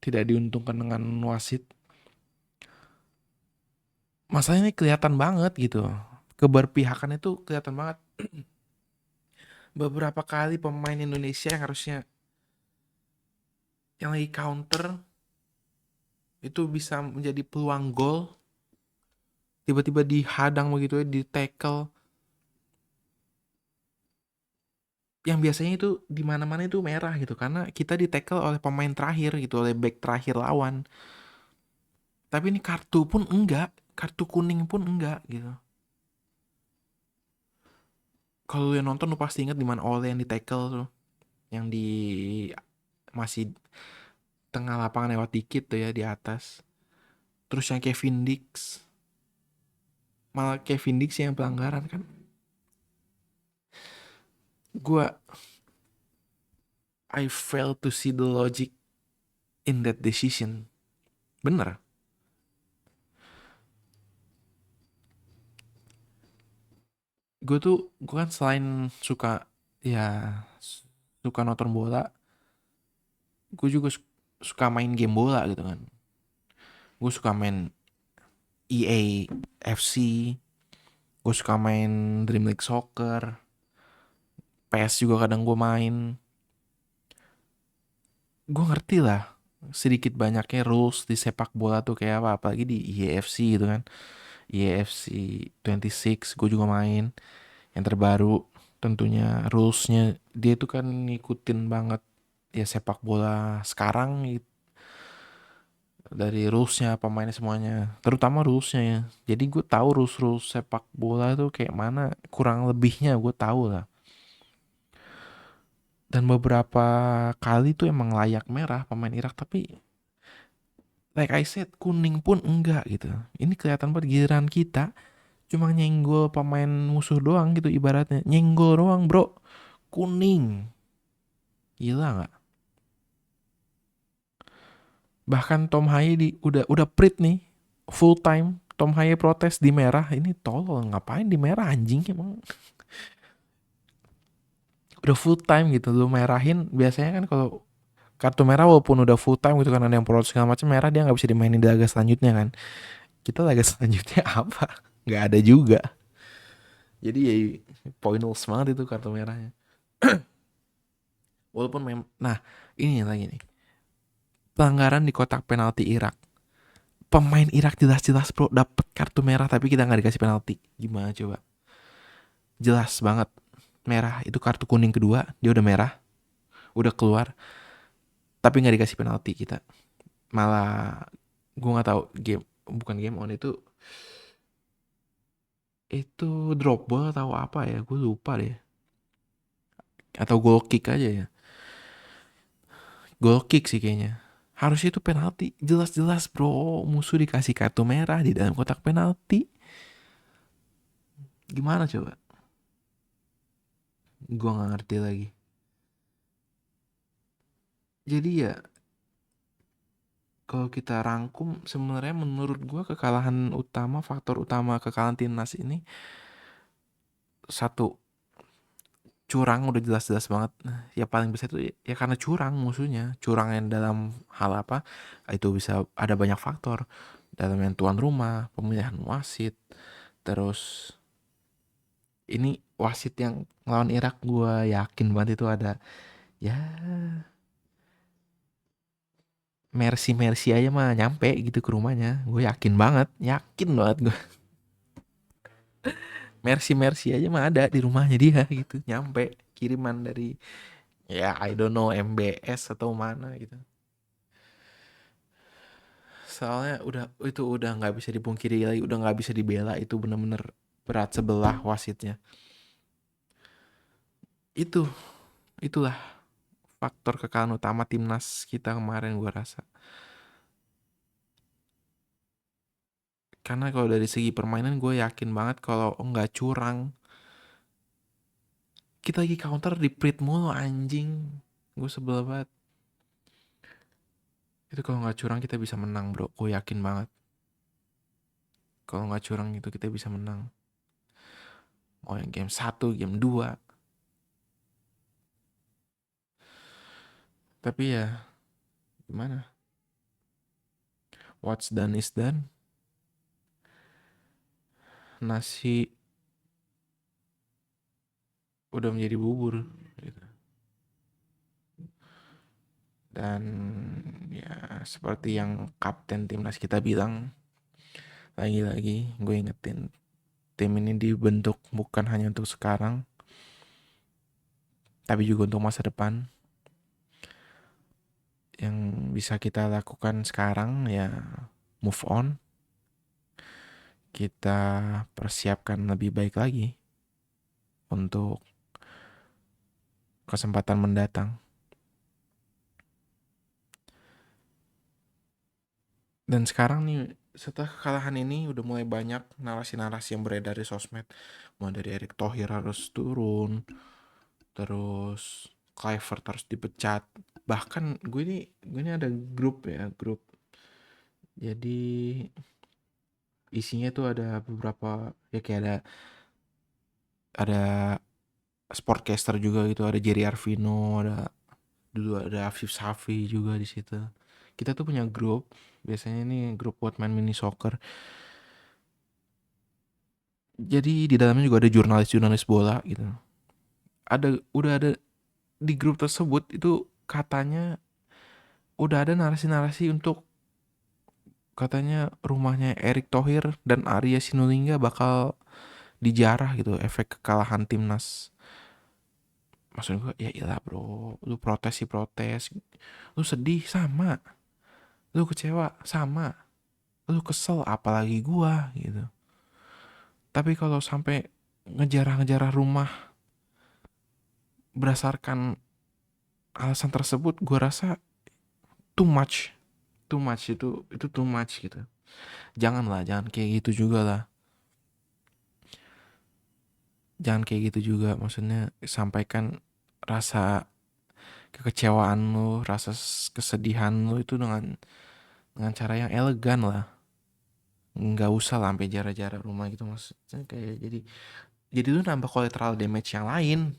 tidak diuntungkan dengan wasit. Masalahnya ini kelihatan banget gitu, keberpihakan itu kelihatan banget. Beberapa kali pemain Indonesia yang harusnya yang lagi counter itu bisa menjadi peluang gol, tiba-tiba dihadang begitu ya, di tackle. Yang biasanya itu di mana-mana itu merah gitu, karena kita di tackle oleh pemain terakhir gitu, oleh back terakhir lawan. Tapi ini kartu pun enggak, kartu kuning pun enggak gitu. Kalau lu yang nonton lu pasti ingat di mana Ole yang di tackle tuh, yang di masih tengah lapangan lewat dikit tuh ya di atas. Terus yang Kevin Dix, malah Kevin Dix yang pelanggaran kan. Gua I fail to see the logic in that decision. Bener. Gue kan selain suka ya suka nonton bola, gue juga suka main game bola gitu kan. Gue suka main EA FC, gue suka main Dream League Soccer, PS juga kadang gue main. Gue ngerti lah sedikit banyaknya rules di sepak bola tuh kayak apa, apalagi di EAFC gitu kan. EAFC 26 gue juga main yang terbaru. Tentunya rulesnya dia tuh kan ngikutin banget ya sepak bola sekarang gitu. Dari rulesnya, pemainnya semuanya, terutama rulesnya ya. Jadi gue tahu rules sepak bola tuh kayak mana, kurang lebihnya gue tahu lah. Dan beberapa kali tuh emang layak merah pemain Irak, tapi like I said, kuning pun enggak gitu. Ini kelihatan banget giliran kita cuma nyenggol pemain musuh doang gitu, ibaratnya nyenggol doang bro, kuning. Gila nggak? Bahkan Tom Haye udah prit nih full time, Tom Haye protes di merah. Ini tolol, ngapain di merah anjing emang. Udah full time gitu lu merahin. Biasanya kan kalau kartu merah walaupun udah full time gitu kan, ada yang protes segala macam, merah dia nggak bisa dimainin di laga selanjutnya kan. kita laga selanjutnya apa? Nggak ada juga. Jadi ya pointless banget itu kartu merahnya. Walaupun nah ini lagi nih, pelanggaran di kotak penalti Irak. Pemain Irak jelas-jelas bro dapat kartu merah tapi kita nggak dikasih penalti. Gimana coba? Jelas banget merah, itu kartu kuning kedua dia udah merah, udah keluar, tapi nggak dikasih penalti kita. Malah gue nggak tahu game, bukan game on, itu drop ball atau apa ya, gue lupa deh, atau goal kick aja ya, goal kick sih kayaknya. Harusnya itu penalti, jelas-jelas bro, musuh dikasih kartu merah di dalam kotak penalti. Gimana coba? Gue nggak ngerti lagi. Jadi ya kalau kita rangkum sebenarnya menurut gue kekalahan utama, faktor utama kekalahan timnas ini, satu, curang, udah jelas-jelas banget. Ya paling besar itu ya karena curang, musuhnya curang yang dalam hal apa, itu bisa ada banyak faktor, dalam yang tuan rumah, pemilihan wasit, terus ini wasit yang ngelawan Irak, gue yakin banget itu ada ya Mercy Mercy aja mah nyampe gitu ke rumahnya, gue yakin banget gue. Mercy Mercy aja mah ada di rumahnya dia gitu, nyampe kiriman dari ya I don't know MBS atau mana gitu. Soalnya udah nggak bisa dipungkiri lagi, udah nggak bisa dibela, itu bener-bener berat sebelah wasitnya. Itu itulah faktor kekalahan utama timnas kita kemarin gue rasa. Karena kalau dari segi permainan gue yakin banget kalau nggak curang, kita lagi counter di prit mulu anjing. Gue sebel banget. Itu kalau nggak curang kita bisa menang bro, gue yakin banget. Kalau nggak curang itu kita bisa menang. Mau yang game satu, game 2. Tapi ya gimana? What's done is done. Nasi udah menjadi bubur gitu. Dan ya seperti yang kapten timnas kita bilang, lagi-lagi gue ingetin, tim ini dibentuk bukan hanya untuk sekarang, tapi juga untuk masa depan. Yang bisa kita lakukan sekarang ya move on, kita persiapkan lebih baik lagi untuk kesempatan mendatang. Dan sekarang nih, setelah kekalahan ini udah mulai banyak narasi-narasi yang beredar di sosmed. Mulai dari Erick Thohir harus turun, terus Kluivert harus dipecat. Bahkan gue ini ada grup ya, grup. Jadi isinya tuh ada beberapa ya, kayak ada sportcaster juga gitu, ada Jerry Arvino, ada Afif Safi juga di situ. Kita tuh punya grup, biasanya ini grup What Man Mini Soccer. Jadi di dalamnya juga ada jurnalis-jurnalis bola gitu. Udah ada di grup tersebut itu, katanya udah ada narasi-narasi untuk, katanya rumahnya Erick Thohir dan Arya Sinulinga bakal dijarah gitu, efek kekalahan timnas. Maksud gue ya iyalah bro, lu protes sih protes, lu sedih sama, lu kecewa sama, lu kesel apalagi gua gitu. Tapi kalau sampai ngejarah-ngejarah rumah berdasarkan alasan tersebut, gua rasa too much, itu too much gitu. Jangan kayak gitu juga lah. Jangan kayak gitu juga, maksudnya sampaikan rasa kekecewaan lu, rasa kesedihan lu itu dengan cara yang elegan lah. Nggak usah lah sampai jarah-jarah rumah gitu, maksudnya kayak jadi lu nambah collateral damage yang lain.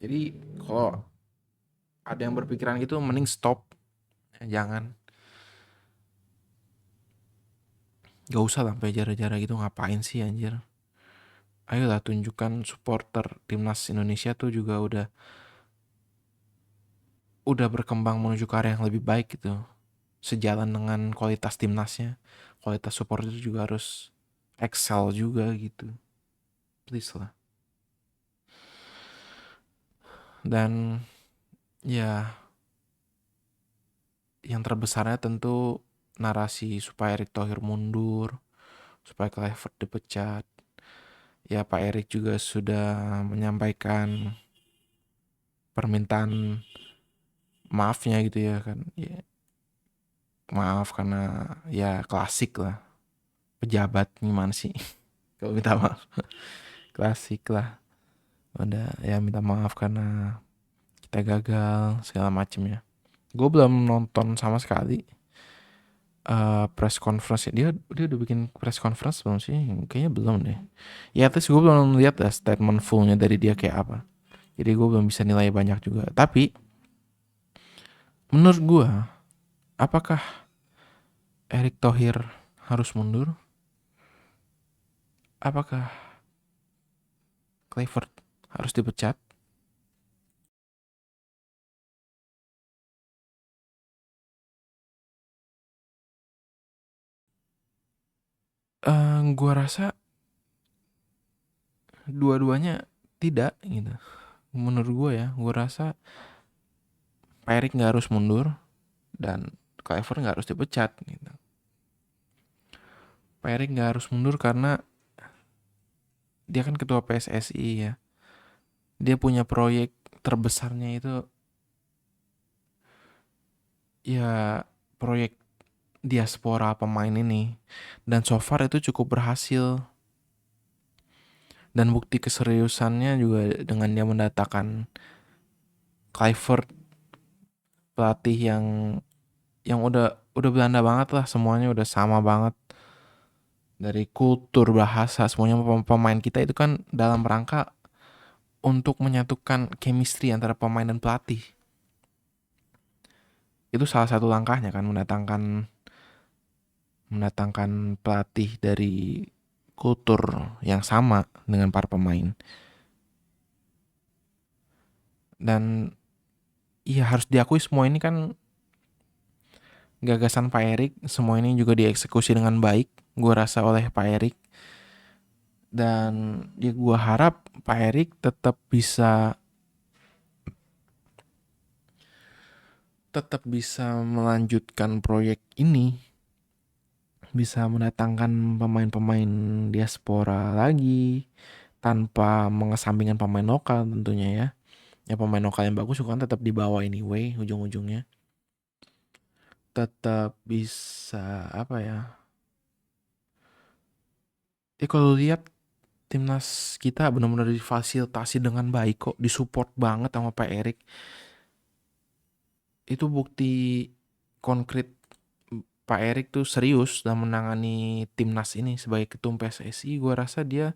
Jadi kalau ada yang berpikiran gitu, mending stop, jangan. Gak usah lah sampai jara-jara gitu, ngapain sih anjir. Ayolah tunjukkan supporter timnas Indonesia tuh juga udah berkembang menuju ke arah yang lebih baik gitu. Sejalan dengan kualitas timnasnya, kualitas supporter juga harus excel juga gitu. Please lah. Dan ya yang terbesarnya tentu narasi supaya Erick Thohir mundur, supaya Kluivert dipecat. Ya Pak Erick juga sudah menyampaikan permintaan maafnya gitu ya kan. Ya, maaf karena ya klasik lah. Pejabat gimana sih kalau minta maaf. Klasik lah. Udah ya minta maaf karena kita gagal segala macemnya. Gue belum nonton sama sekali press conference. Dia udah bikin press conference belum sih? Kayaknya belum deh. Ya terus gue belum lihat ya statement fullnya dari dia kayak apa. Jadi gue belum bisa nilai banyak juga. Tapi menurut gue, apakah Erick Thohir harus mundur? Apakah Kluivert harus dipecat? Gue rasa dua-duanya tidak gitu. Menurut gue ya, gue rasa Pak Erick nggak harus mundur dan Kluivert nggak harus dipecat gitu. Pak Erick nggak harus mundur karena dia kan ketua PSSI ya. Dia punya proyek terbesarnya itu ya proyek diaspora pemain ini, dan so far itu cukup berhasil. Dan bukti keseriusannya juga dengan dia mendatangkan Kluivert, pelatih yang udah Belanda banget lah, semuanya udah sama banget dari kultur, bahasa, semuanya. Pemain kita itu kan dalam rangka untuk menyatukan chemistry antara pemain dan pelatih. Itu salah satu langkahnya kan, mendatangkan pelatih dari kultur yang sama dengan para pemain. Dan iya harus diakui semua ini kan gagasan Pak Erik, semua ini juga dieksekusi dengan baik gue rasa oleh Pak Erik. Dan ya gue harap Pak Erik tetap bisa melanjutkan proyek ini, bisa mendatangkan pemain-pemain diaspora lagi tanpa mengesampingkan pemain lokal tentunya ya. Ya pemain lokal yang bagus kan tetap dibawa anyway ujung-ujungnya. Tetap bisa apa ya? Kalau lihat timnas kita benar-benar difasilitasi dengan baik kok, disupport banget sama Pak Erik. Itu bukti konkret Pak Erik tuh serius dalam menangani timnas ini sebagai ketum PSSI. Gue rasa dia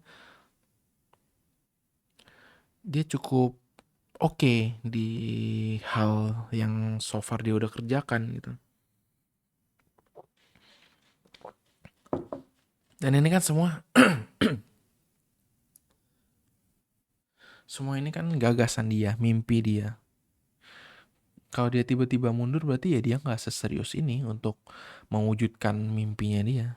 cukup oke di hal yang so far dia udah kerjakan gitu. Dan ini kan semua ini kan gagasan dia, mimpi dia. Kalau dia tiba-tiba mundur berarti ya dia nggak seserius ini untuk mewujudkan mimpinya dia.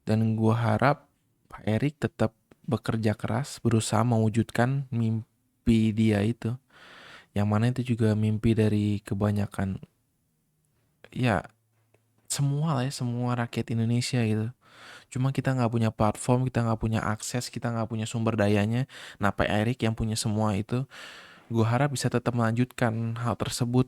Dan gue harap Pak Erik tetap bekerja keras, berusaha mewujudkan mimpi dia itu. Yang mana itu juga mimpi dari kebanyakan, ya semua lah ya, semua rakyat Indonesia gitu. Cuma kita nggak punya platform, kita nggak punya akses, kita nggak punya sumber dayanya. Nah Pak Erik yang punya semua itu, gue harap bisa tetap melanjutkan hal tersebut.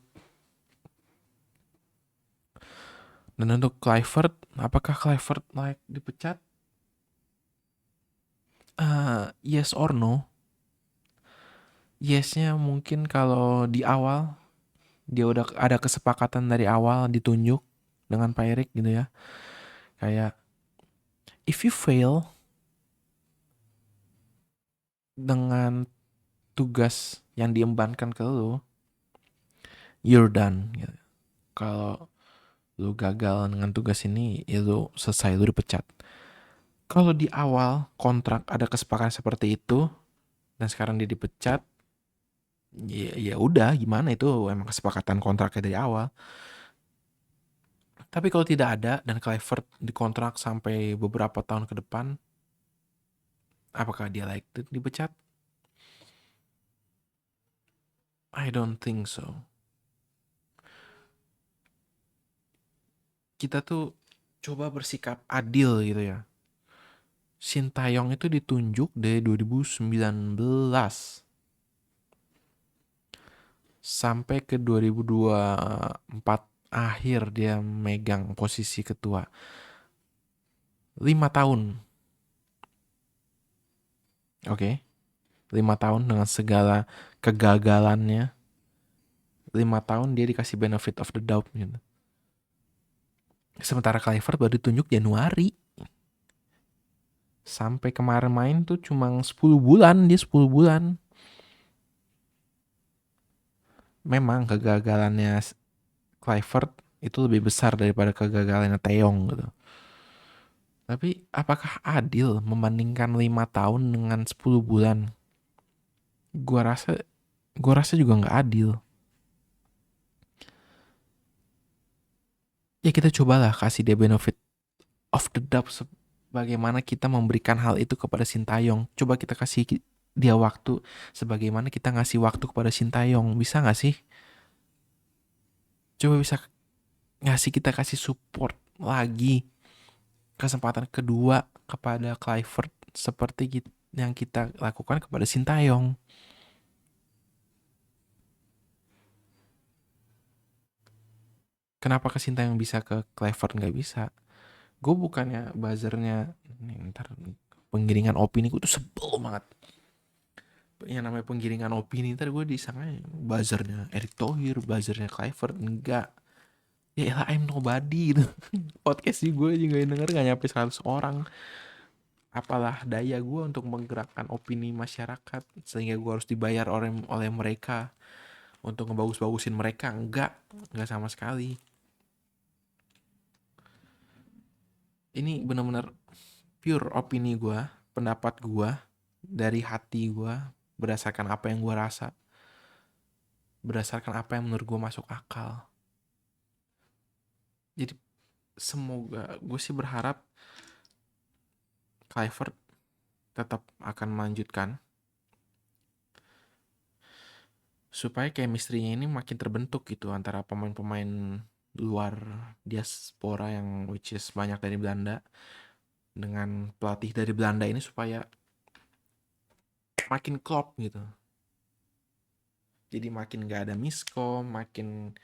Dan untuk Kluivert, apakah Kluivert layak dipecat? Yes or no? Yesnya mungkin kalau di awal dia udah ada kesepakatan dari awal ditunjuk dengan Pak Erik gitu ya. Kayak if you fail dengan tugas yang diembankan ke lo, you're done gitu. Kalau lu gagal dengan tugas ini, ya lu selesai, lu dipecat. Kalau di awal kontrak ada kesepakatan seperti itu dan sekarang dia dipecat, ya udah, gimana, itu emang kesepakatan kontraknya dari awal. Tapi kalau tidak ada dan Kluivert dikontrak sampai beberapa tahun ke depan, apakah dia layak dipecat? I don't think so. Kita tuh coba bersikap adil gitu ya. Sintayong itu ditunjuk dari 2019 sampai ke 2024 akhir dia megang posisi ketua. 5 tahun. Oke. 5 tahun dengan segala kegagalannya. 5 tahun dia dikasih benefit of the doubt gitu. Sementara Kluivert baru ditunjuk Januari. Sampai kemarin main tuh cuma 10 bulan, dia 10 bulan. Memang kegagalannya Kluivert itu lebih besar daripada kegagalannya Taeyong gitu. Tapi apakah adil membandingkan 5 tahun dengan 10 bulan? Gua rasa juga nggak adil. Ya kita cobalah kasih dia benefit of the doubt, bagaimana kita memberikan hal itu kepada Sintayong. Coba kita kasih dia waktu sebagaimana kita ngasih waktu kepada Sintayong. Bisa gak sih? Coba bisa kita kasih support lagi, kesempatan kedua kepada Kluivert seperti yang kita lakukan kepada Sintayong. Kenapa ke Sintayong bisa, ke Kluivert nggak bisa? Gue bukannya buzzernya, ntar penggiringan opini gue tuh sebel banget. Yang namanya penggiringan opini, ntar gue disangka buzzernya Erick Thohir, buzzernya Kluivert. Enggak. Ya elah, I'm nobody gitu. Podcast sih gue juga yang denger gak nyampe 100 orang. Apalah daya gue untuk menggerakkan opini masyarakat sehingga gue harus dibayar oleh mereka untuk ngebagus-bagusin mereka? Enggak sama sekali. Ini benar-benar pure opini gue, pendapat gue, dari hati gue, berdasarkan apa yang gue rasa, berdasarkan apa yang menurut gue masuk akal. Jadi semoga, gue sih berharap Kluivert tetap akan melanjutkan supaya chemistry-nya ini makin terbentuk gitu antara pemain-pemain luar diaspora yang which is banyak dari Belanda dengan pelatih dari Belanda ini, supaya makin klop gitu. Jadi makin gak ada miskom, makin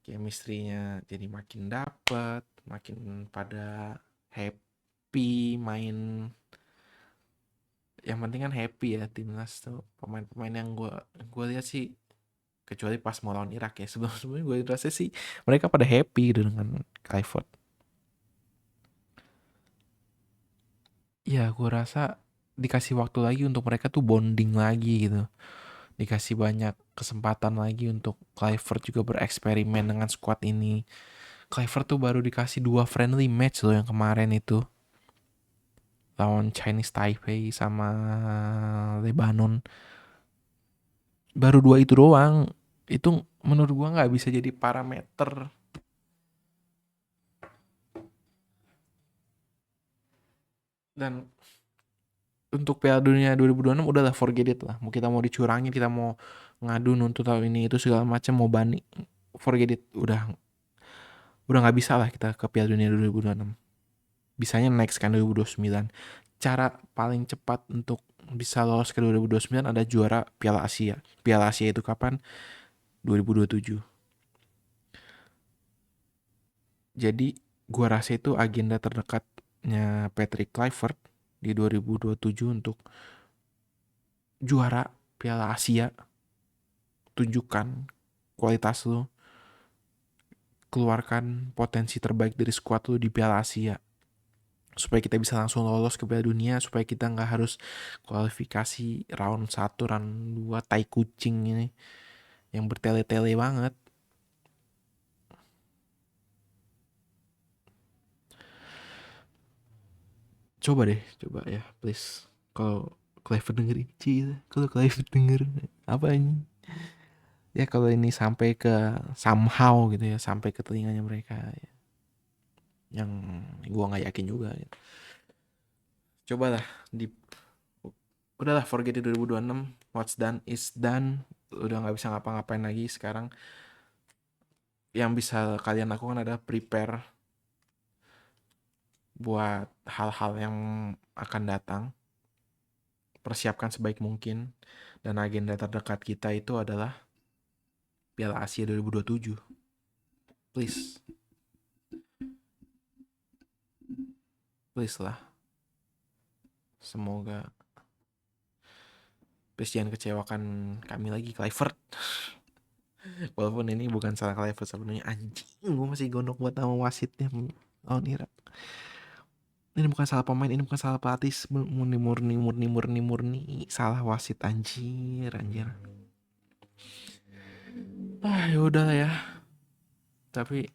chemistry-nya jadi makin dapet, makin pada happy main. Yang penting kan happy ya timnas tuh, pemain-pemain yang gue lihat sih, kecuali pas mau lawan Irak ya, sebelum-sebelumnya gue rasa sih mereka pada happy gitu dengan Kluivert. Ya gue rasa dikasih waktu lagi untuk mereka tuh bonding lagi gitu, dikasih banyak kesempatan lagi untuk Kluivert juga bereksperimen dengan squad ini. Kluivert tuh baru dikasih 2 friendly match loh yang kemarin itu, lawan Chinese Taipei sama Lebanon. Baru 2 itu doang. Itu menurut gua nggak bisa jadi parameter. Dan untuk Piala Dunia 2026 udahlah, forget it lah. Kita mau dicurangin, kita mau ngadu nuntut tahu ini itu segala macam, mau banding, forget it. Udah nggak bisa lah kita ke Piala Dunia 2026. Bisanya next kan 2029. Cara paling cepat untuk bisa lolos ke 2029 ada juara Piala Asia. Piala Asia itu kapan? 2027. Jadi gua rasa itu agenda terdekatnya Patrick Kluivert di 2027 untuk juara Piala Asia. Tunjukkan kualitas lu, keluarkan potensi terbaik dari skuad lu di Piala Asia, supaya kita bisa langsung lolos ke Piala Dunia, supaya kita nggak harus kualifikasi round 1, round 2, tai kucing ini yang bertele-tele banget. coba deh, coba ya please. Kalau Clive denger ini, kalau Clive denger apa ini? Ya kalau ini sampai ke somehow gitu ya, sampai ke telinganya mereka ya, yang gua nggak yakin juga gitu. Cobalah di udahlah forget it 2026, what's done is done, udah nggak bisa ngapa-ngapain lagi sekarang. Yang bisa kalian lakukan adalah prepare buat hal-hal yang akan datang, persiapkan sebaik mungkin, dan agenda terdekat kita itu adalah Piala Asia 2027. Please, please lah, semoga please jangan kecewakan kami lagi, Clivert. Walaupun ini bukan salah Clivert sebenarnya, anjing gue masih gondok buat nama wasitnya lawan Irak. Ini bukan salah pemain, ini bukan salah pelatih, murni salah wasit, anjir. Ya udah ya. Tapi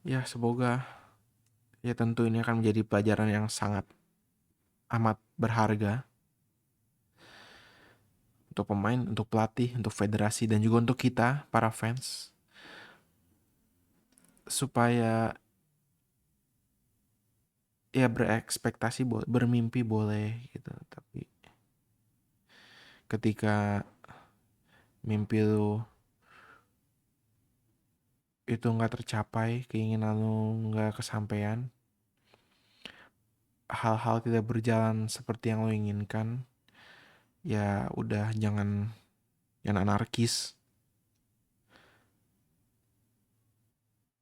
ya semoga, ya tentu ini akan menjadi pelajaran yang sangat amat berharga untuk pemain, untuk pelatih, untuk federasi, dan juga untuk kita para fans, supaya ya berekspektasi bermimpi boleh gitu, tapi ketika mimpi lu itu nggak tercapai, keinginan lu nggak kesampaian, hal-hal tidak berjalan seperti yang lo inginkan, ya udah jangan anarkis.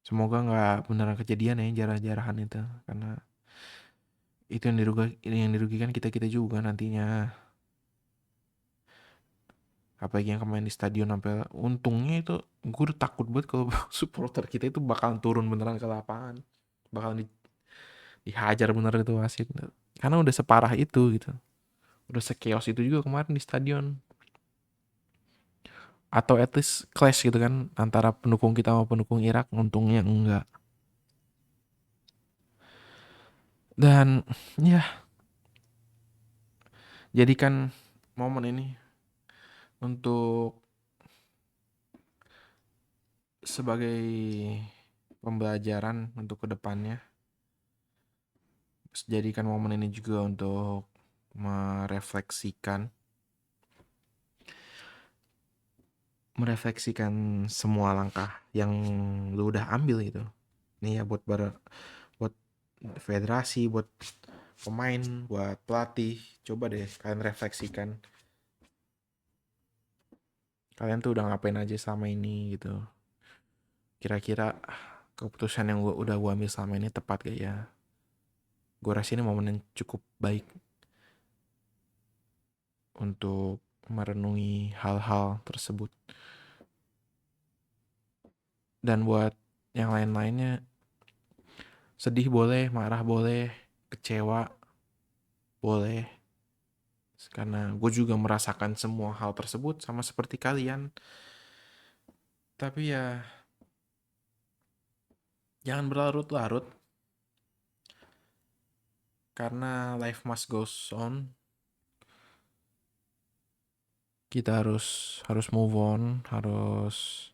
Semoga nggak beneran kejadian ya jarah-jarahan itu, karena itu yang dirugikan kita juga nantinya. Apalagi yang kemarin di stadion, sampai untungnya itu gue udah takut banget kalau supporter kita itu bakalan turun beneran ke lapangan, bakalan dihajar bener itu wasit, karena udah separah itu gitu, udah sekeos itu juga kemarin di stadion. Atau at least clash gitu kan antara pendukung kita sama pendukung Irak, untungnya enggak. Dan ya, jadikan momen ini untuk sebagai pembelajaran untuk kedepannya. Jadikan momen ini juga untuk merefleksikan semua langkah yang lu udah ambil gitu. Nih ya, buat federasi, buat pemain, buat pelatih, coba deh kalian refleksikan, kalian tuh udah ngapain aja selama ini gitu. Kira-kira keputusan yang udah gue ambil selama ini tepat gak ya? Gue rasa ini momen yang cukup baik untuk merenungi hal-hal tersebut. Dan buat yang lain-lainnya, sedih boleh, marah boleh, kecewa boleh, karena gue juga merasakan semua hal tersebut sama seperti kalian. Tapi ya jangan berlarut-larut, karena life must goes on. Kita harus move on, harus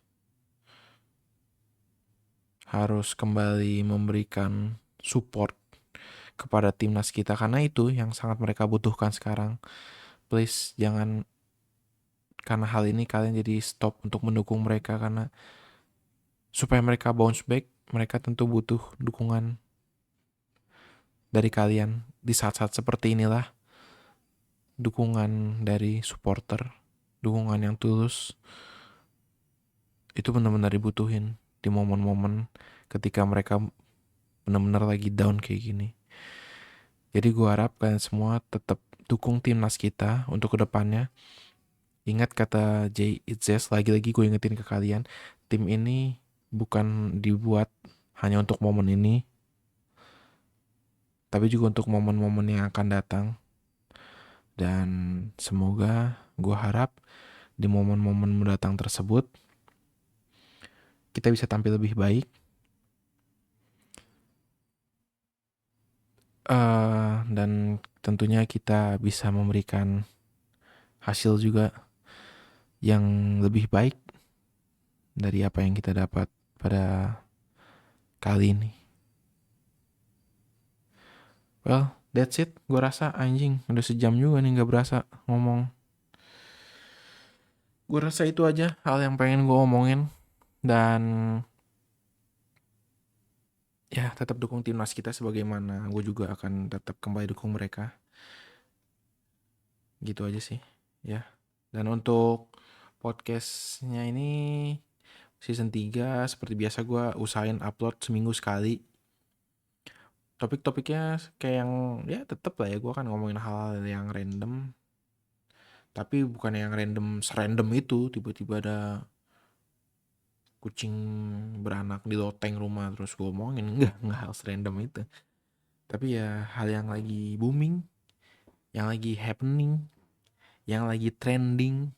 kembali memberikan support kepada timnas kita, karena itu yang sangat mereka butuhkan sekarang. Please jangan karena hal ini kalian jadi stop untuk mendukung mereka, karena supaya mereka bounce back, mereka tentu butuh dukungan dari kalian di saat-saat seperti inilah. Dukungan dari supporter, dukungan yang tulus, itu benar-benar dibutuhin di momen-momen ketika mereka benar-benar lagi down kayak gini. Jadi gue harap kalian semua tetap dukung timnas kita untuk kedepannya. Ingat kata Jay Itzes, lagi-lagi gue ingetin ke kalian, tim ini bukan dibuat hanya untuk momen ini, tapi juga untuk momen-momen yang akan datang. Dan semoga, gue harap di momen-momen mendatang tersebut kita bisa tampil lebih baik, Dan tentunya kita bisa memberikan hasil juga yang lebih baik dari apa yang kita dapat pada kali ini. Well, that's it. Gue rasa anjing udah sejam juga nih gak berasa ngomong. Gue rasa itu aja hal yang pengen gue omongin. Dan ya tetap dukung timnas kita sebagaimana gue juga akan tetap kembali dukung mereka. Gitu aja sih ya. Dan untuk podcastnya ini season 3 seperti biasa gue usahain upload seminggu sekali. Topik-topiknya kayak yang ya tetap lah ya, gue akan ngomongin hal-hal yang random. Tapi bukan yang random serandom itu tiba-tiba ada kucing beranak di loteng rumah terus gue omongin, enggak hal serandom itu. Tapi ya hal yang lagi booming, yang lagi happening, yang lagi trending,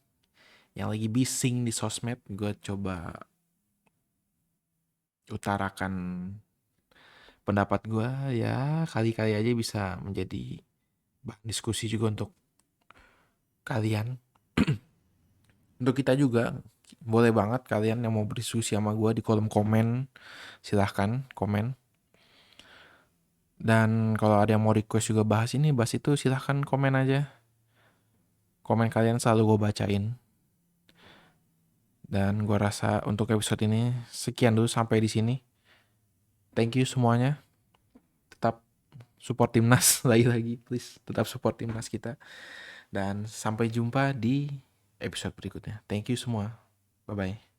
yang lagi bising di sosmed, gue coba utarakan pendapat gue. Ya kali-kali aja bisa menjadi bahan diskusi juga untuk kalian. Untuk kita juga boleh banget kalian yang mau berdiskusi sama gue di kolom komen, silahkan komen. Dan kalau ada yang mau request juga bahas ini, bahas itu, silahkan komen aja. Komen kalian selalu gue bacain. Dan gue rasa untuk episode ini sekian dulu sampai di sini. Thank you semuanya. Tetap support timnas lagi-lagi, please. Tetap support timnas kita. Dan sampai jumpa di episode berikutnya. Thank you semua. Bye-bye.